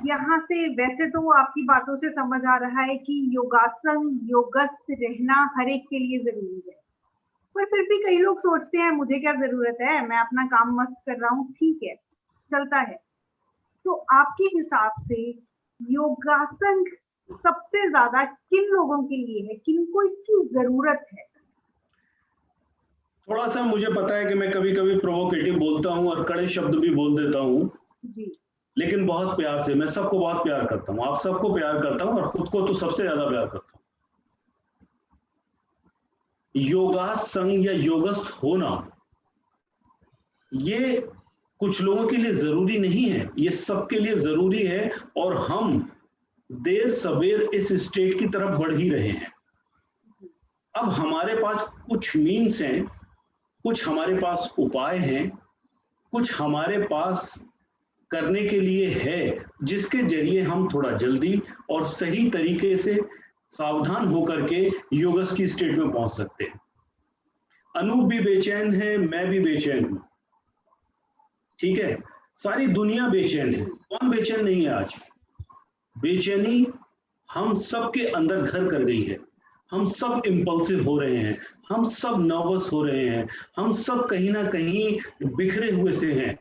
यहाँ से वैसे तो आपकी बातों से समझ आ रहा है कि योगासन, योगस्थ रहना हर एक के लिए जरूरी है, पर फिर भी कई लोग सोचते हैं मुझे क्या जरूरत है, मैं अपना काम मस्त कर रहा हूँ, ठीक है, चलता है। तो आपके हिसाब से योगासन सबसे ज्यादा किन लोगों के लिए है, किनको इसकी जरूरत है? थोड़ा सा मुझे पता है कि मैं कभी कभी प्रोवोकेटिव बोलता हूँ और कड़े शब्द भी बोल देता हूँ जी, लेकिन बहुत प्यार से। मैं सबको बहुत प्यार करता हूँ, आप सबको प्यार करता हूँ, और खुद को तो सबसे ज्यादा प्यार करता हूँ। योगासन या योगस्थ होना, ये कुछ लोगों के लिए जरूरी नहीं है, ये सबके लिए जरूरी है। और हम देर सवेर इस स्टेट की तरफ बढ़ ही रहे हैं। अब हमारे पास कुछ मीन्स हैं, कुछ हमारे पास उपाय हैं, कुछ हमारे पास करने के लिए है, जिसके जरिए हम थोड़ा जल्दी और सही तरीके से सावधान होकर के योगस की स्टेट में पहुंच सकते हैं। अनूप भी बेचैन है, मैं भी बेचैन हूं, ठीक है, सारी दुनिया बेचैन है। कौन बेचैन नहीं है आज? बेचैनी हम सब के अंदर घर कर गई है। हम सब इम्पल्सिव हो रहे हैं, हम सब नर्वस हो रहे हैं, हम सब कहीं ना कहीं बिखरे हुए से हैं।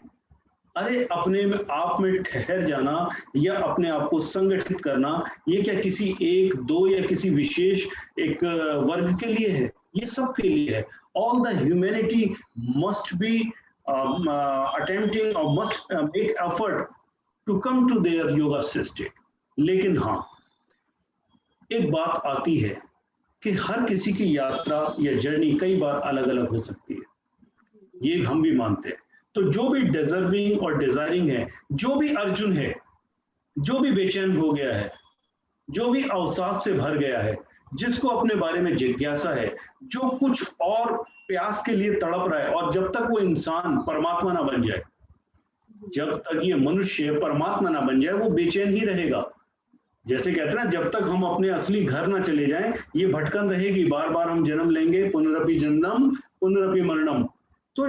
अरे अपने में आप में ठहर जाना या अपने आप को संगठित करना, ये क्या किसी एक दो या किसी विशेष एक वर्ग के लिए है? ये सब के लिए है। All the humanity must be attempting और must make effort to come to there yoga state. लेकिन हाँ, एक बात आती है कि हर किसी की यात्रा या जर्नी कई बार अलग अलग हो सकती है, ये हम भी मानते हैं। तो जो भी डिजर्विंग और डिजायरिंग है, जो भी अर्जुन है, जो भी बेचैन हो गया है, जो भी अवसाद से भर गया है, जिसको अपने बारे में जिज्ञासा है, जो कुछ और प्यास के लिए तड़प रहा है, और जब तक वो इंसान परमात्मा ना बन जाए, जब तक ये मनुष्य परमात्मा ना बन जाए, वो बेचैन ही रहेगा। जैसे कहते हैं ना, जब तक हम अपने असली घर ना चले जाएं, ये भटकन रहेगी, बार बार हम जन्म लेंगे, पुनरपि जन्मम पुनरपि मरणम। तो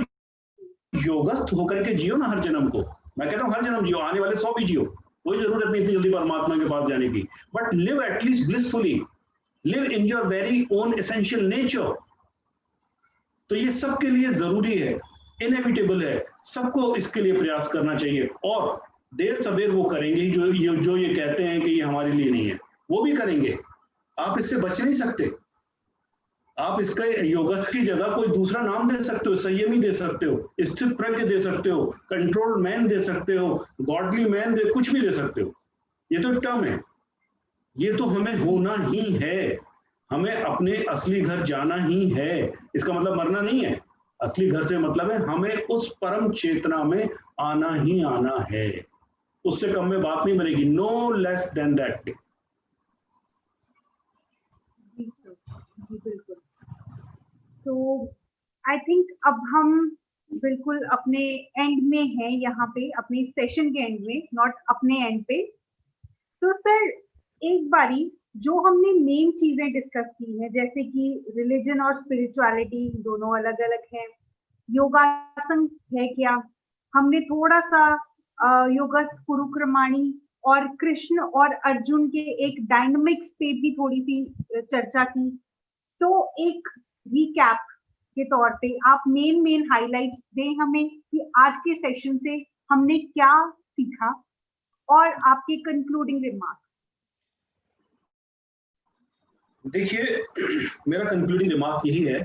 योगस्थ होकर के जियो ना हर जन्म को। मैं कहता हूँ हर जन्म जियो, आने वाले 100 भी जियो, कोई जरूरत नहीं इतनी जल्दी परमात्मा के पास जाने की, but live at least blissfully, live in your very own essential nature. तो ये सबके लिए जरूरी है, इनएविटेबल है, सबको इसके लिए प्रयास करना चाहिए, और देर सवेर वो करेंगे ही जो ये कहते हैं कि ये हमारे लिए नहीं है, वो भी करेंगे। आप इससे बच नहीं सकते। आप इसका योगस्थ की जगह कोई दूसरा नाम दे सकते हो, संयमी दे सकते हो, स्थित प्रज्ञ दे सकते हो, कंट्रोल मैन दे सकते हो, गॉडली मैन दे, कुछ भी दे सकते हो। ये तो टर्म है, ये तो हमें होना ही है। हमें अपने असली घर जाना ही है, इसका मतलब मरना नहीं है। असली घर से मतलब है हमें उस परम चेतना में आना ही आना है, उससे कम में बात नहीं बनेगी, नो लेस देन दैट। जी सर, जी बिल्कुल। तो आई थिंक अब हम बिल्कुल अपने एंड में हैं, यहाँ पे अपने सेशन के एंड में, नॉट अपने एंड पे। तो सर एक बारी जो हमने मेन चीजें डिस्कस की हैं, जैसे कि रिलीजन और स्पिरिचुअलिटी दोनों अलग अलग हैं, योगासन है क्या, हमने थोड़ा सा योगस्थ कुरुक्रमाणी और कृष्ण और अर्जुन के एक डायनामिक्स पे भी थोड़ी सी चर्चा की। तो एक रिकैप के तौर पे आप मेन हाइलाइट्स दें हमें कि आज के सेशन से हमने क्या सीखा, और आपके कंक्लूडिंग रिमार्क्स। देखिए, मेरा कंक्लूडिंग रिमार्क यही है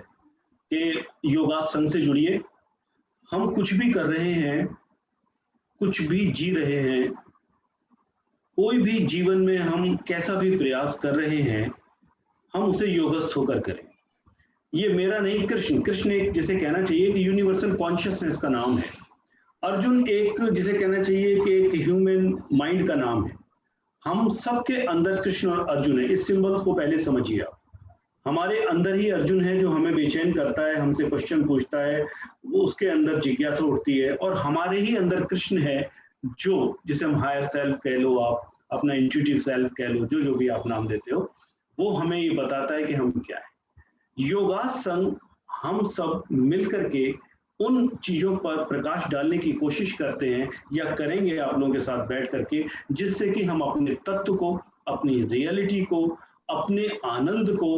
कि योगासन से जुड़िए। हम कुछ भी कर रहे हैं, कुछ भी जी रहे हैं, कोई भी जीवन में हम कैसा भी प्रयास कर रहे हैं, हम उसे योगस्थ होकर करें। ये मेरा नहीं, कृष्ण एक जिसे कहना चाहिए कि यूनिवर्सल कॉन्शियसनेस का नाम है। अर्जुन एक जिसे कहना चाहिए कि एक ह्यूमन माइंड का नाम है। हम सबके अंदर कृष्ण और अर्जुन है, इस सिंबल को पहले समझिए आप। हमारे अंदर ही अर्जुन है जो हमें बेचैन करता है, हमसे क्वेश्चन पूछता है, वो उसके अंदर जिज्ञासा उठती है, और हमारे ही अंदर कृष्ण है जो, जिसे हम हायर सेल्फ कह लो, आप अपना इंट्यूटिव सेल्फ कह लो, जो भी आप नाम देते हो, वो हमें ये बताता है कि हम क्या है। योगासन हम सब मिलकर के उन चीजों पर प्रकाश डालने की कोशिश करते हैं, या करेंगे आप लोगों के साथ बैठ करके, जिससे कि हम अपने तत्व को, अपनी रियलिटी को, अपने आनंद को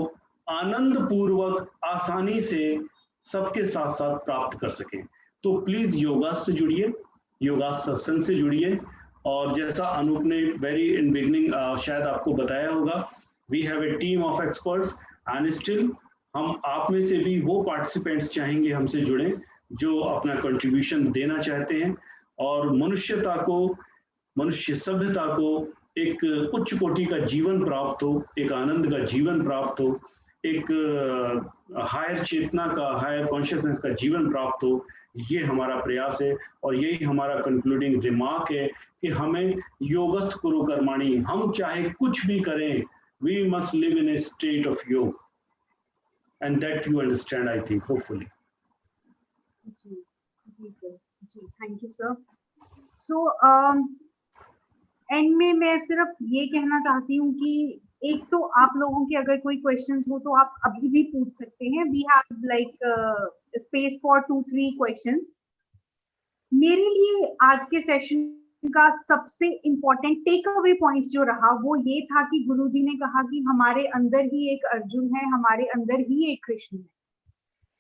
आनंद पूर्वक आसानी से सबके साथ साथ प्राप्त कर सकें। तो प्लीज योगा से जुड़िए, योगा सत्संग से जुड़िए। और जैसा अनूप ने वेरी इन बिगनिंग शायद आपको बताया होगा, we have a team of experts, and still हम आप में से भी वो पार्टिसिपेंट्स चाहेंगे हमसे जुड़े जो अपना कंट्रीब्यूशन देना चाहते हैं, और मनुष्यता को, मनुष्य सभ्यता को एक उच्च कोटि का जीवन प्राप्त हो, एक आनंद का जीवन प्राप्त हो, एक हायर चेतना का, हायर कॉन्शियसनेस का जीवन प्राप्त हो। ये हमारा प्रयास है, और यही हमारा कंक्लूडिंग रिमार्क है कि हमें योगस्थ कुरु कर्माणि, हम चाहे कुछ भी करें, we must live in a state of yoga, and that you understand, I think, hopefully. जी जी सर, जी thank you sir. So end में मैं सिर्फ ये कहना चाहती हूँ कि एक तो आप लोगों के अगर कोई क्वेश्चंस हो तो आप अभी भी पूछ सकते हैं। We have like space for 2-3 questions. मेरे लिए आज के सेशन का सबसे इम्पोर्टेंट टेक अवे पॉइंट जो रहा वो ये था कि गुरुजी ने कहा कि हमारे अंदर ही एक अर्जुन है, हमारे अंदर ही एक कृष्ण है,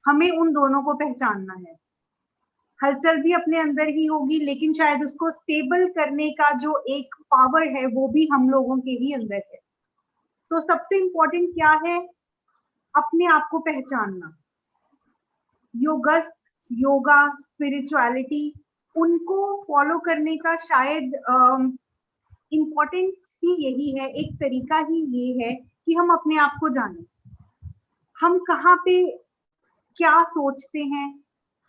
हमें उन दोनों को पहचानना है। हलचल भी अपने अंदर ही होगी, लेकिन शायद उसको स्टेबल करने का जो एक पावर है वो भी हम लोगों के ही अंदर है। तो सबसे इम्पोर्टेंट क्या है? अपने आप को पहचानना। योगस्थ, योगा, स्पिरिचुअलिटी, उनको फॉलो करने का शायद इम्पोर्टेंस ही यही है, एक तरीका ही ये है कि हम अपने आप को जानें। हम कहाँ पे क्या सोचते हैं,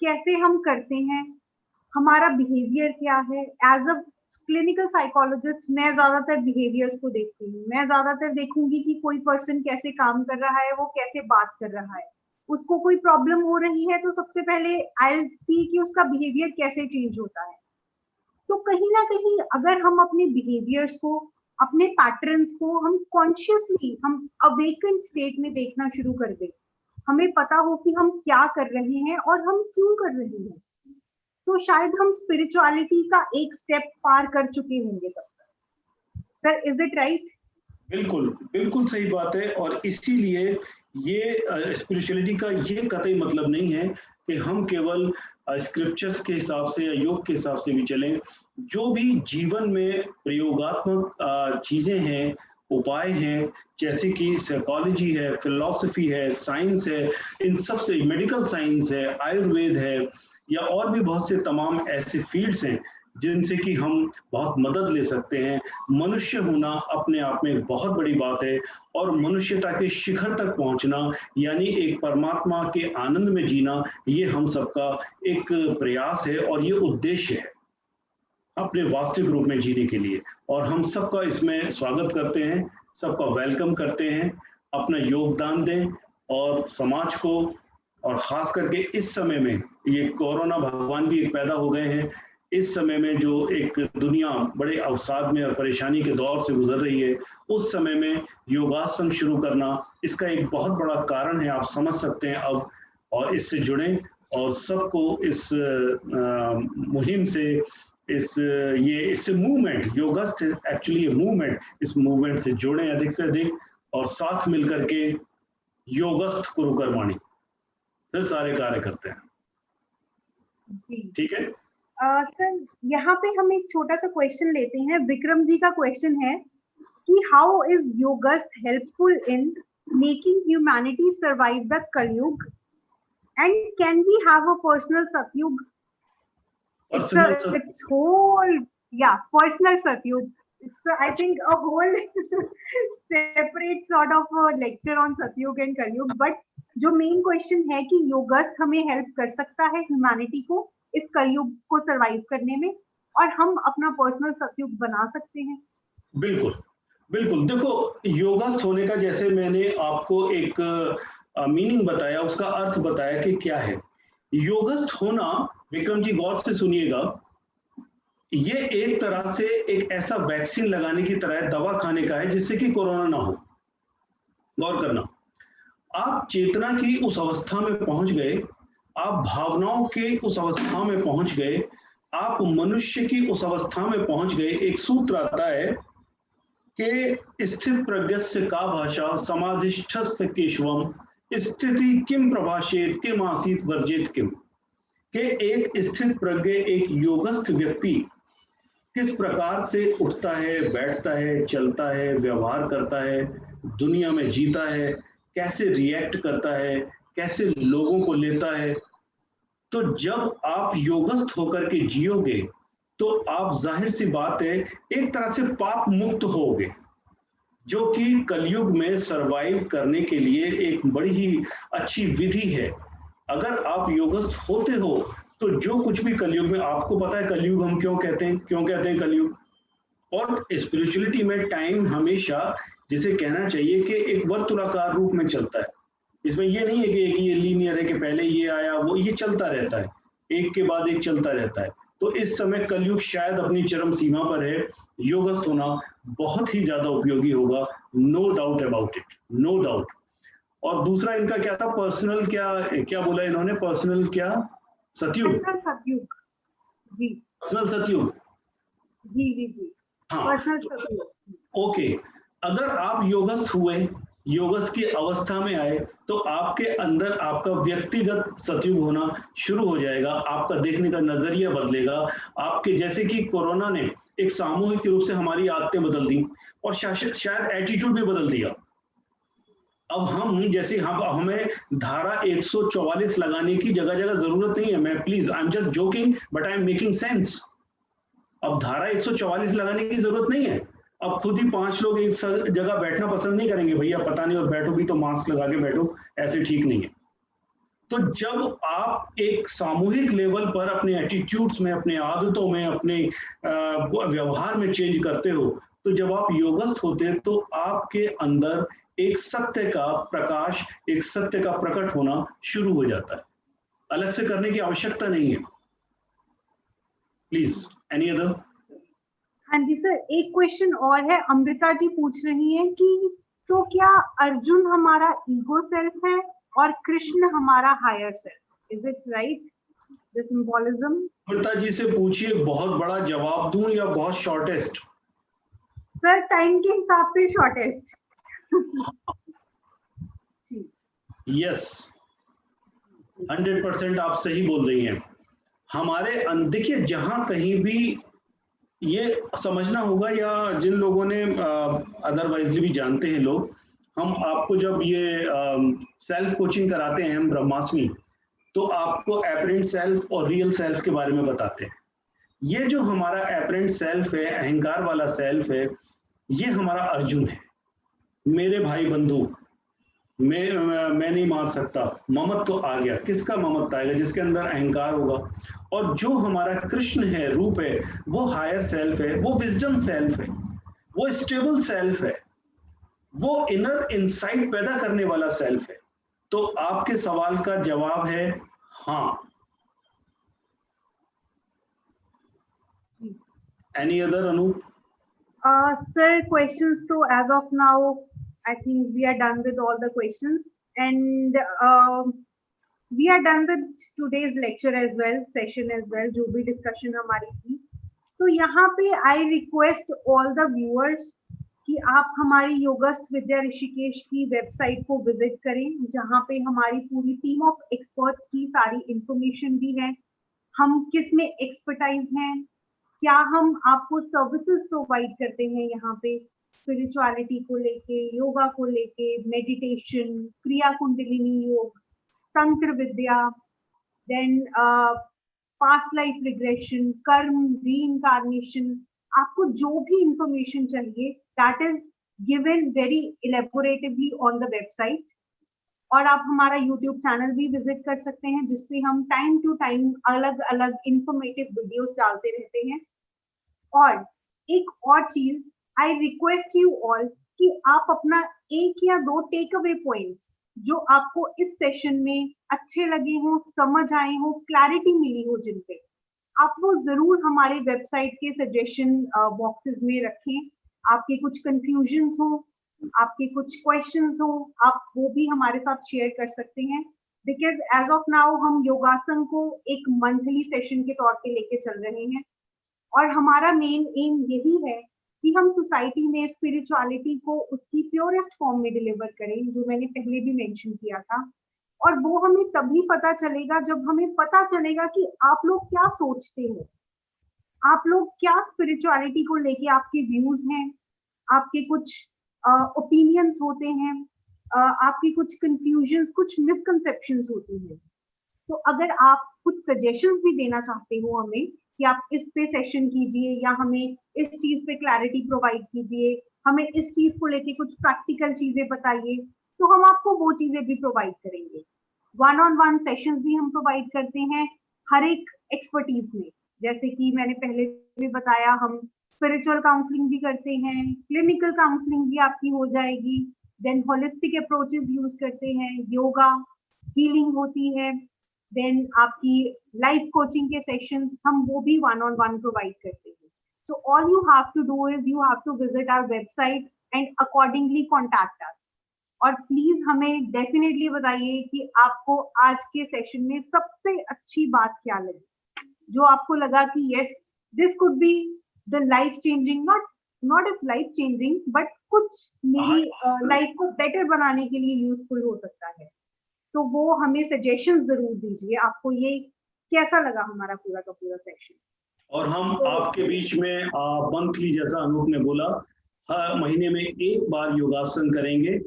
कैसे हम करते हैं, हमारा बिहेवियर क्या है, एज अ क्लिनिकल साइकोलॉजिस्ट, मैं ज्यादातर बिहेवियर्स को देखती हूँ। मैं ज्यादातर देखूंगी कि कोई पर्सन कैसे काम कर रहा है, वो कैसे बात कर रहा है। उसको कोई प्रॉब्लम हो रही है तो सबसे पहले आई सी कि उसका बिहेवियर कैसे चेंज होता है। तो कहीं ना कहीं अगर हम अपने बिहेवियर्स को, अपने पैटर्न्स को हम कॉन्शियसली, हम अवेकन स्टेट में देखना शुरू कर दें, हमें पता हो कि हम क्या कर रहे हैं और हम क्यों कर रहे हैं, तो शायद हम स्पिरिचुअलिटी का एक स्टेप पार कर चुके होंगे तब तक। Sir, is it right? बिल्कुल बिल्कुल सही बात है। और इसीलिए ये स्पिरिचुअलिटी का ये कतई मतलब नहीं है कि हम केवल स्क्रिप्चर्स के हिसाब से या योग के हिसाब से भी चलें। जो भी जीवन में प्रयोगात्मक चीजें हैं, उपाय हैं, जैसे कि साइकोलॉजी है, फिलॉसफी है, साइंस है, इन सब से, मेडिकल साइंस है, आयुर्वेद है, या और भी बहुत से तमाम ऐसे फील्ड्स हैं जिनसे कि हम बहुत मदद ले सकते हैं। मनुष्य होना अपने आप में एक बहुत बड़ी बात है, और मनुष्यता के शिखर तक पहुंचना, यानी एक परमात्मा के आनंद में जीना, ये हम सबका एक प्रयास है और ये उद्देश्य है अपने वास्तविक रूप में जीने के लिए। और हम सबका इसमें स्वागत करते हैं, सबका वेलकम करते हैं। अपना योगदान दें और समाज को, और खास करके इस समय में, ये कोरोना भगवान भी एक पैदा हो गए हैं, इस समय में जो एक दुनिया बड़े अवसाद में और परेशानी के दौर से गुजर रही है, उस समय में योगासन शुरू करना इसका एक बहुत बड़ा कारण है, आप समझ सकते हैं अब। और इससे जुड़ें और सबको इस मुहिम से, इससे मूवमेंट, योगस्थ एक्चुअली मूवमेंट, इस मूवमेंट से जुड़ें अधिक से अधिक, और साथ मिलकर के योगस्थ कुरुकर्माणि फिर सारे कार्य करते हैं। जी ठीक है। सर, यहाँ पे हम एक छोटा सा क्वेश्चन लेते हैं। विक्रम जी का क्वेश्चन है कि हाउ इज योगस्थ helpful in making humanity survive the Kalyug, and can we have a personal Satyug? It's whole, yeah, personal satyug. It's I think a whole separate sort of a lecture on satyug and kalyug, but जो main question है कि योगस्थ हमें help कर सकता है humanity को इस कलयुग को सरवाइव करने में, और हम अपना पर्सनल सतयुग बना सकते हैं। बिल्कुल बिल्कुल। देखो, योगस्थ होने का, जैसे मैंने आपको एक मीनिंग बताया, उसका अर्थ बताया कि क्या है योगस्थ होना। विक्रम जी गौर से सुनिएगा, ये एक तरह से एक ऐसा वैक्सीन लगाने की तरह दवा खाने का है जिससे कि कोरोना ना हो। गौर करना, आप चेतना की उस अवस्था में पहुंच गए, आप भावनाओं के उस अवस्था में पहुंच गए, आप मनुष्य की उस अवस्था में पहुंच गए। एक सूत्र आता है कि स्थित प्रज्ञस्य का भाषा समाधिष्ठस्य केशवम स्थिति किम प्रभाषेत किम आसीत वर्जित किम, के एक स्थित प्रज्ञ, एक योगस्थ व्यक्ति किस प्रकार से उठता है, बैठता है, चलता है, व्यवहार करता है, दुनिया में जीता है, कैसे रिएक्ट करता है, कैसे लोगों को लेता है। तो जब आप योगस्थ होकर के जियोगे तो आप, जाहिर सी बात है, एक तरह से पाप मुक्त होगे, जो कि कलयुग में सरवाइव करने के लिए एक बड़ी ही अच्छी विधि है। अगर आप योगस्थ होते हो तो जो कुछ भी कलयुग में, आपको पता है कलयुग हम क्यों कहते हैं कलयुग। और स्पिरिचुअलिटी में टाइम हमेशा, जिसे कहना चाहिए कि एक वर्तुलाकार रूप में चलता है। इसमें ये नहीं है कि ये लीनियर है कि पहले ये आया वो, ये चलता रहता है, एक के बाद एक चलता रहता है। तो इस समय कलयुग शायद अपनी चरम सीमा पर है, योगस्थ होना बहुत ही ज्यादा उपयोगी होगा, no doubt about it, no doubt. और दूसरा इनका क्या था, पर्सनल, क्या बोला इन्होंने, पर्सनल क्या, सतयुग, सतयुग, जी पर्सनल सतयुग, जी जी जी, हाँ। पर्सनल सतयुग। ओके, अगर आप योगस्थ हुए, योगस्थ की अवस्था में आए, तो आपके अंदर आपका व्यक्तिगत सतयुग होना शुरू हो जाएगा। आपका देखने का नजरिया बदलेगा। आपके, जैसे कि कोरोना ने एक सामूहिक रूप से हमारी आदतें बदल दी, और शायद एटीट्यूड भी बदल दिया। अब हम, जैसे हम, हमें धारा 144 लगाने की जगह जगह जरूरत नहीं है। मैं, please, I am just joking but I am making sense. अब धारा 144 लगाने की जरूरत नहीं है। अब खुद ही 5 लोग एक जगह बैठना पसंद नहीं करेंगे, भैया पता नहीं, और बैठो भी तो मास्क लगा के बैठो, ऐसे ठीक नहीं है। तो जब आप एक सामूहिक लेवल पर अपने एटीट्यूड्स में, अपने आदतों में, अपने व्यवहार में चेंज करते हो, तो जब आप योगस्थ होते हैं तो आपके अंदर एक सत्य का प्रकाश, एक सत्य का प्रकट होना शुरू हो जाता है। अलग से करने की आवश्यकता नहीं है। Please, any other? हाँ जी सर, एक क्वेश्चन और है। अमृता जी पूछ रही हैं कि तो क्या अर्जुन हमारा ईगो सेल्फ है और कृष्ण हमारा higher self? Is it right, the symbolism? Amrita ji से पूछिए, बहुत बड़ा जवाब दूं या बहुत शॉर्टेस्ट? सर टाइम के हिसाब से शॉर्टेस्ट। यस, 100% आप सही बोल रही हैं। हमारे देखिए, जहां कहीं भी ये समझना होगा, या जिन लोगों ने अदरवाइजली भी जानते हैं लोग, हम आपको जब ये सेल्फ कोचिंग कराते हैं हम ब्रह्मास्मि, तो आपको अपरेंट सेल्फ और रियल सेल्फ के बारे में बताते हैं। ये जो हमारा अपरेंट सेल्फ है, अहंकार वाला सेल्फ है, ये हमारा अर्जुन है, मेरे भाई बंधु, मैं नहीं मार सकता, ममत्व तो आ गया। किसका ममत्व आएगा? जिसके अंदर अहंकार होगा। और जो हमारा कृष्ण है, रूप है, वो हायर सेल्फ है, वो विजडम सेल्फ है, वो स्टेबल सेल्फ है, वो इनर इंसाइट पैदा करने वाला सेल्फ है। तो आपके सवाल का जवाब है हाँ। Any other, Anup? Sir, questions to as of now, I think we are done with all the questions, and we are done with today's lecture as well, session as well, जो भी discussion हमारी थी। तो यहाँ पे I request all the viewers कि आप हमारी योगस्थ विद्या ऋषिकेश की वेबसाइट को विजिट करें, जहाँ पे हमारी पूरी टीम ऑफ एक्सपर्ट्स की सारी इंफॉर्मेशन भी है, हम किस में एक्सपर्टाइज हैं, क्या हम आपको सर्विसेज प्रोवाइड करते हैं यहाँ पे स्पिरिचुअलिटी को लेके, योगा को लेके, मेडिटेशन, क्रिया कुंडलिनी योग, तंत्र विद्या, देन पास्ट लाइफ रिग्रेशन, कर्म, रीइंकार्नेशन, आपको जो भी इंफॉर्मेशन चाहिए that is given very elaboratively on the website. और आप हमारा यूट्यूब चैनल भी विजिट कर सकते हैं, जिसपे हम टाइम टू टाइम अलग अलग इंफॉर्मेटिव वीडियोस डालते रहते हैं। और एक और चीज, आई रिक्वेस्ट यू ऑल कि आप अपना एक या दो टेक अवे पॉइंट्स जो आपको इस सेशन में अच्छे लगे हों, समझ आए हों, क्लैरिटी मिली हो जिन पे, आप वो जरूर हमारे वेबसाइट के सजेशन बॉक्सेस में रखें। आपके कुछ कंफ्यूजन्स हो, आपके कुछ क्वेश्चंस हो, आप वो भी हमारे साथ शेयर कर सकते हैं। बिकॉज एज ऑफ नाउ हम योगासन को एक मंथली सेशन के तौर पे लेके चल रहे हैं, और हमारा मेन एम यही है कि हम सोसाइटी में स्पिरिचुअलिटी को उसकी प्योरेस्ट फॉर्म में डिलीवर करें, जो मैंने पहले भी मेंशन किया था। और वो हमें तभी पता चलेगा जब हमें पता चलेगा कि आप लोग क्या सोचते हो, आप लोग क्या स्पिरिचुअलिटी को लेके आपके व्यूज हैं, आपके कुछ ओपिनियंस होते हैं, आपकी कुछ कंफ्यूजन्स, कुछ मिसकंसेप्शंस होती हैं। तो अगर आप कुछ सजेशंस भी देना चाहते हो हमें कि आप इस पे सेशन कीजिए, या हमें इस चीज पे क्लैरिटी प्रोवाइड कीजिए, हमें इस चीज को लेके कुछ प्रैक्टिकल चीजें बताइए, तो हम आपको वो चीजें भी प्रोवाइड करेंगे। वन ऑन वन सेशंस भी हम प्रोवाइड करते हैं हर एक एक्सपर्टीज में। जैसे कि मैंने पहले भी बताया, हम स्पिरिचुअल काउंसलिंग भी करते हैं, क्लिनिकल काउंसलिंग भी आपकी हो जाएगी, देन होलिस्टिक अप्रोचेस यूज करते हैं, योगा, हीलिंग होती है, देन आपकी लाइफ कोचिंग के सेशंस हम वो भी वन ऑन वन प्रोवाइड करते हैं। So all you have to do is you have to visit our website and accordingly contact us. और प्लीज हमें डेफिनेटली बताइए कि आपको आज के सेशन में सबसे अच्छी बात क्या लगी, जो आपको लगा कि yes this could be the life changing, not if life changing, but कुछ मेरी लाइफ को बेटर बनाने के लिए यूजफुल हो सकता है। तो वो हमें सजेशन जरूर दीजिए, आपको ये कैसा लगा हमारा पूरा का पूरा सेशन। और हम आपके बीच में मंथली, जैसा अनूप ने बोला, हर महीने में एक बार योगासन करेंगे,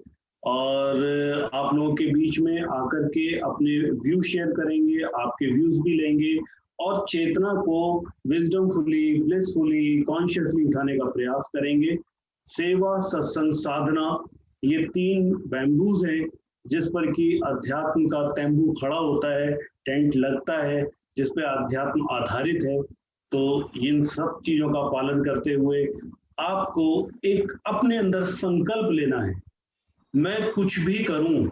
और आप लोगों के बीच में आकर के अपने व्यू शेयर करेंगे, आपके व्यूज भी लेंगे, और चेतना को विजडमफुली, ब्लिसफुली, कॉन्शियसली उठाने का प्रयास करेंगे। सेवा, सत्संग, साधना, ये तीन बैम्बूज हैं जिस पर कि अध्यात्म का तंबू खड़ा होता है, टेंट लगता है, जिस पे अध्यात्म आधारित है। तो इन सब चीजों का पालन करते हुए आपको एक अपने अंदर संकल्प लेना है, मैं कुछ भी करूं,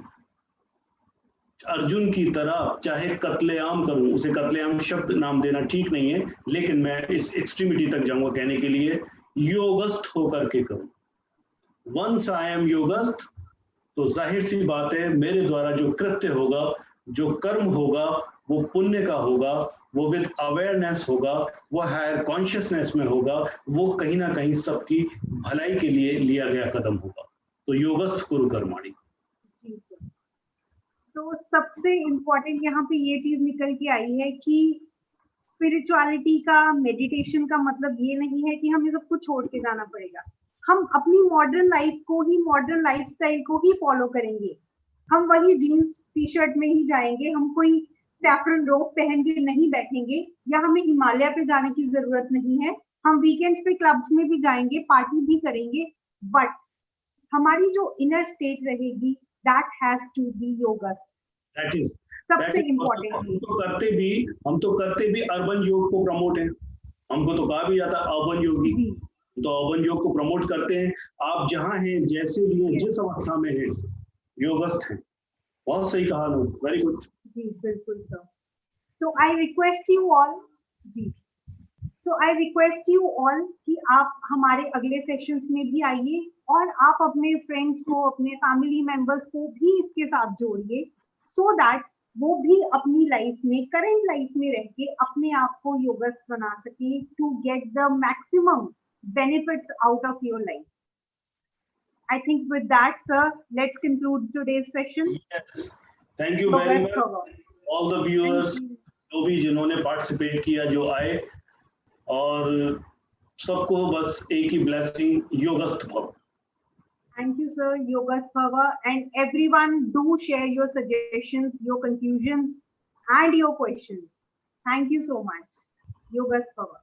अर्जुन की तरह चाहे कत्लेआम करूं, उसे कत्लेआम शब्द नाम देना ठीक नहीं है, लेकिन मैं इस एक्सट्रीमिटी तक जाऊंगा कहने के लिए, योगस्थ होकर के करूं। वंस आई एम योगस्थ, तो जाहिर सी बात है मेरे द्वारा जो कृत्य होगा, जो कर्म होगा, वो पुण्य का होगा, वो विद अवेयरनेस होगा, वो हायर कॉन्शियसनेस में होगा, वो कहीं ना कहीं सबकी भलाई के लिए लिया गया कदम होगा। तो योगस्थ कुरु कर्माणि। जी सर। तो सबसे इम्पोर्टेंट यहाँ पे ये चीज निकल के आई है कि स्पिरिचुअलिटी का, मेडिटेशन का मतलब ये नहीं है कि हमें सब कुछ छोड़ के जाना पड़ेगा। हम अपनी मॉडर्न लाइफ को ही, मॉडर्न लाइफस्टाइल को ही फॉलो करेंगे। हम वही जीन्स टी शर्ट में ही जाएंगे, हम कोई सैफरन रोब पहन के नहीं बैठेंगे, या हमें हिमालय पे जाने की जरूरत नहीं है। हम वीकेंड्स पे क्लब्स में भी जाएंगे, पार्टी भी करेंगे, बट हमारी जो इनर स्टेट रहेगी, that has to be yoga. That is सबसे इम्पोर्टेंट हम तो करते भी अर्बन योग को प्रमोट है। हमको तो कहा भी जाता है अर्बन योगी, तो अर्बन योग को प्रमोट करते हैं। आप जहां हैं, जैसे भी हैं, जिस अवस्था में हैं, योगस्थ हैं। बहुत सही कहा लोग, वेरी गुड। जी बिल्कुल सर। तो आई रिक्वेस्ट यू ऑल, जी, so I request you all कि आप हमारे अगले सेशंस में भी आइए और आप अपने फ्रेंड्स को, अपने फैमिली मेंबर्स को भी इसके साथ जोड़िए, सो दैट वो भी अपनी लाइफ में, करंट लाइफ में रह के अपने आप को योगस्थ बना सके, to get the maximum benefits out of your life. I think with that, sir, let's conclude today's session. Yes. Thank you very much all the viewers, जो भी जिन्होंने पार्टिसिपेट किया, जो आए, और सबको बस एक ही ब्लेसिंग, योगस्थ भव। Thank you, sir. Yogasth Bhava, and everyone do share your suggestions, your conclusions, and your questions. Thank you so much. Yogasth Bhava.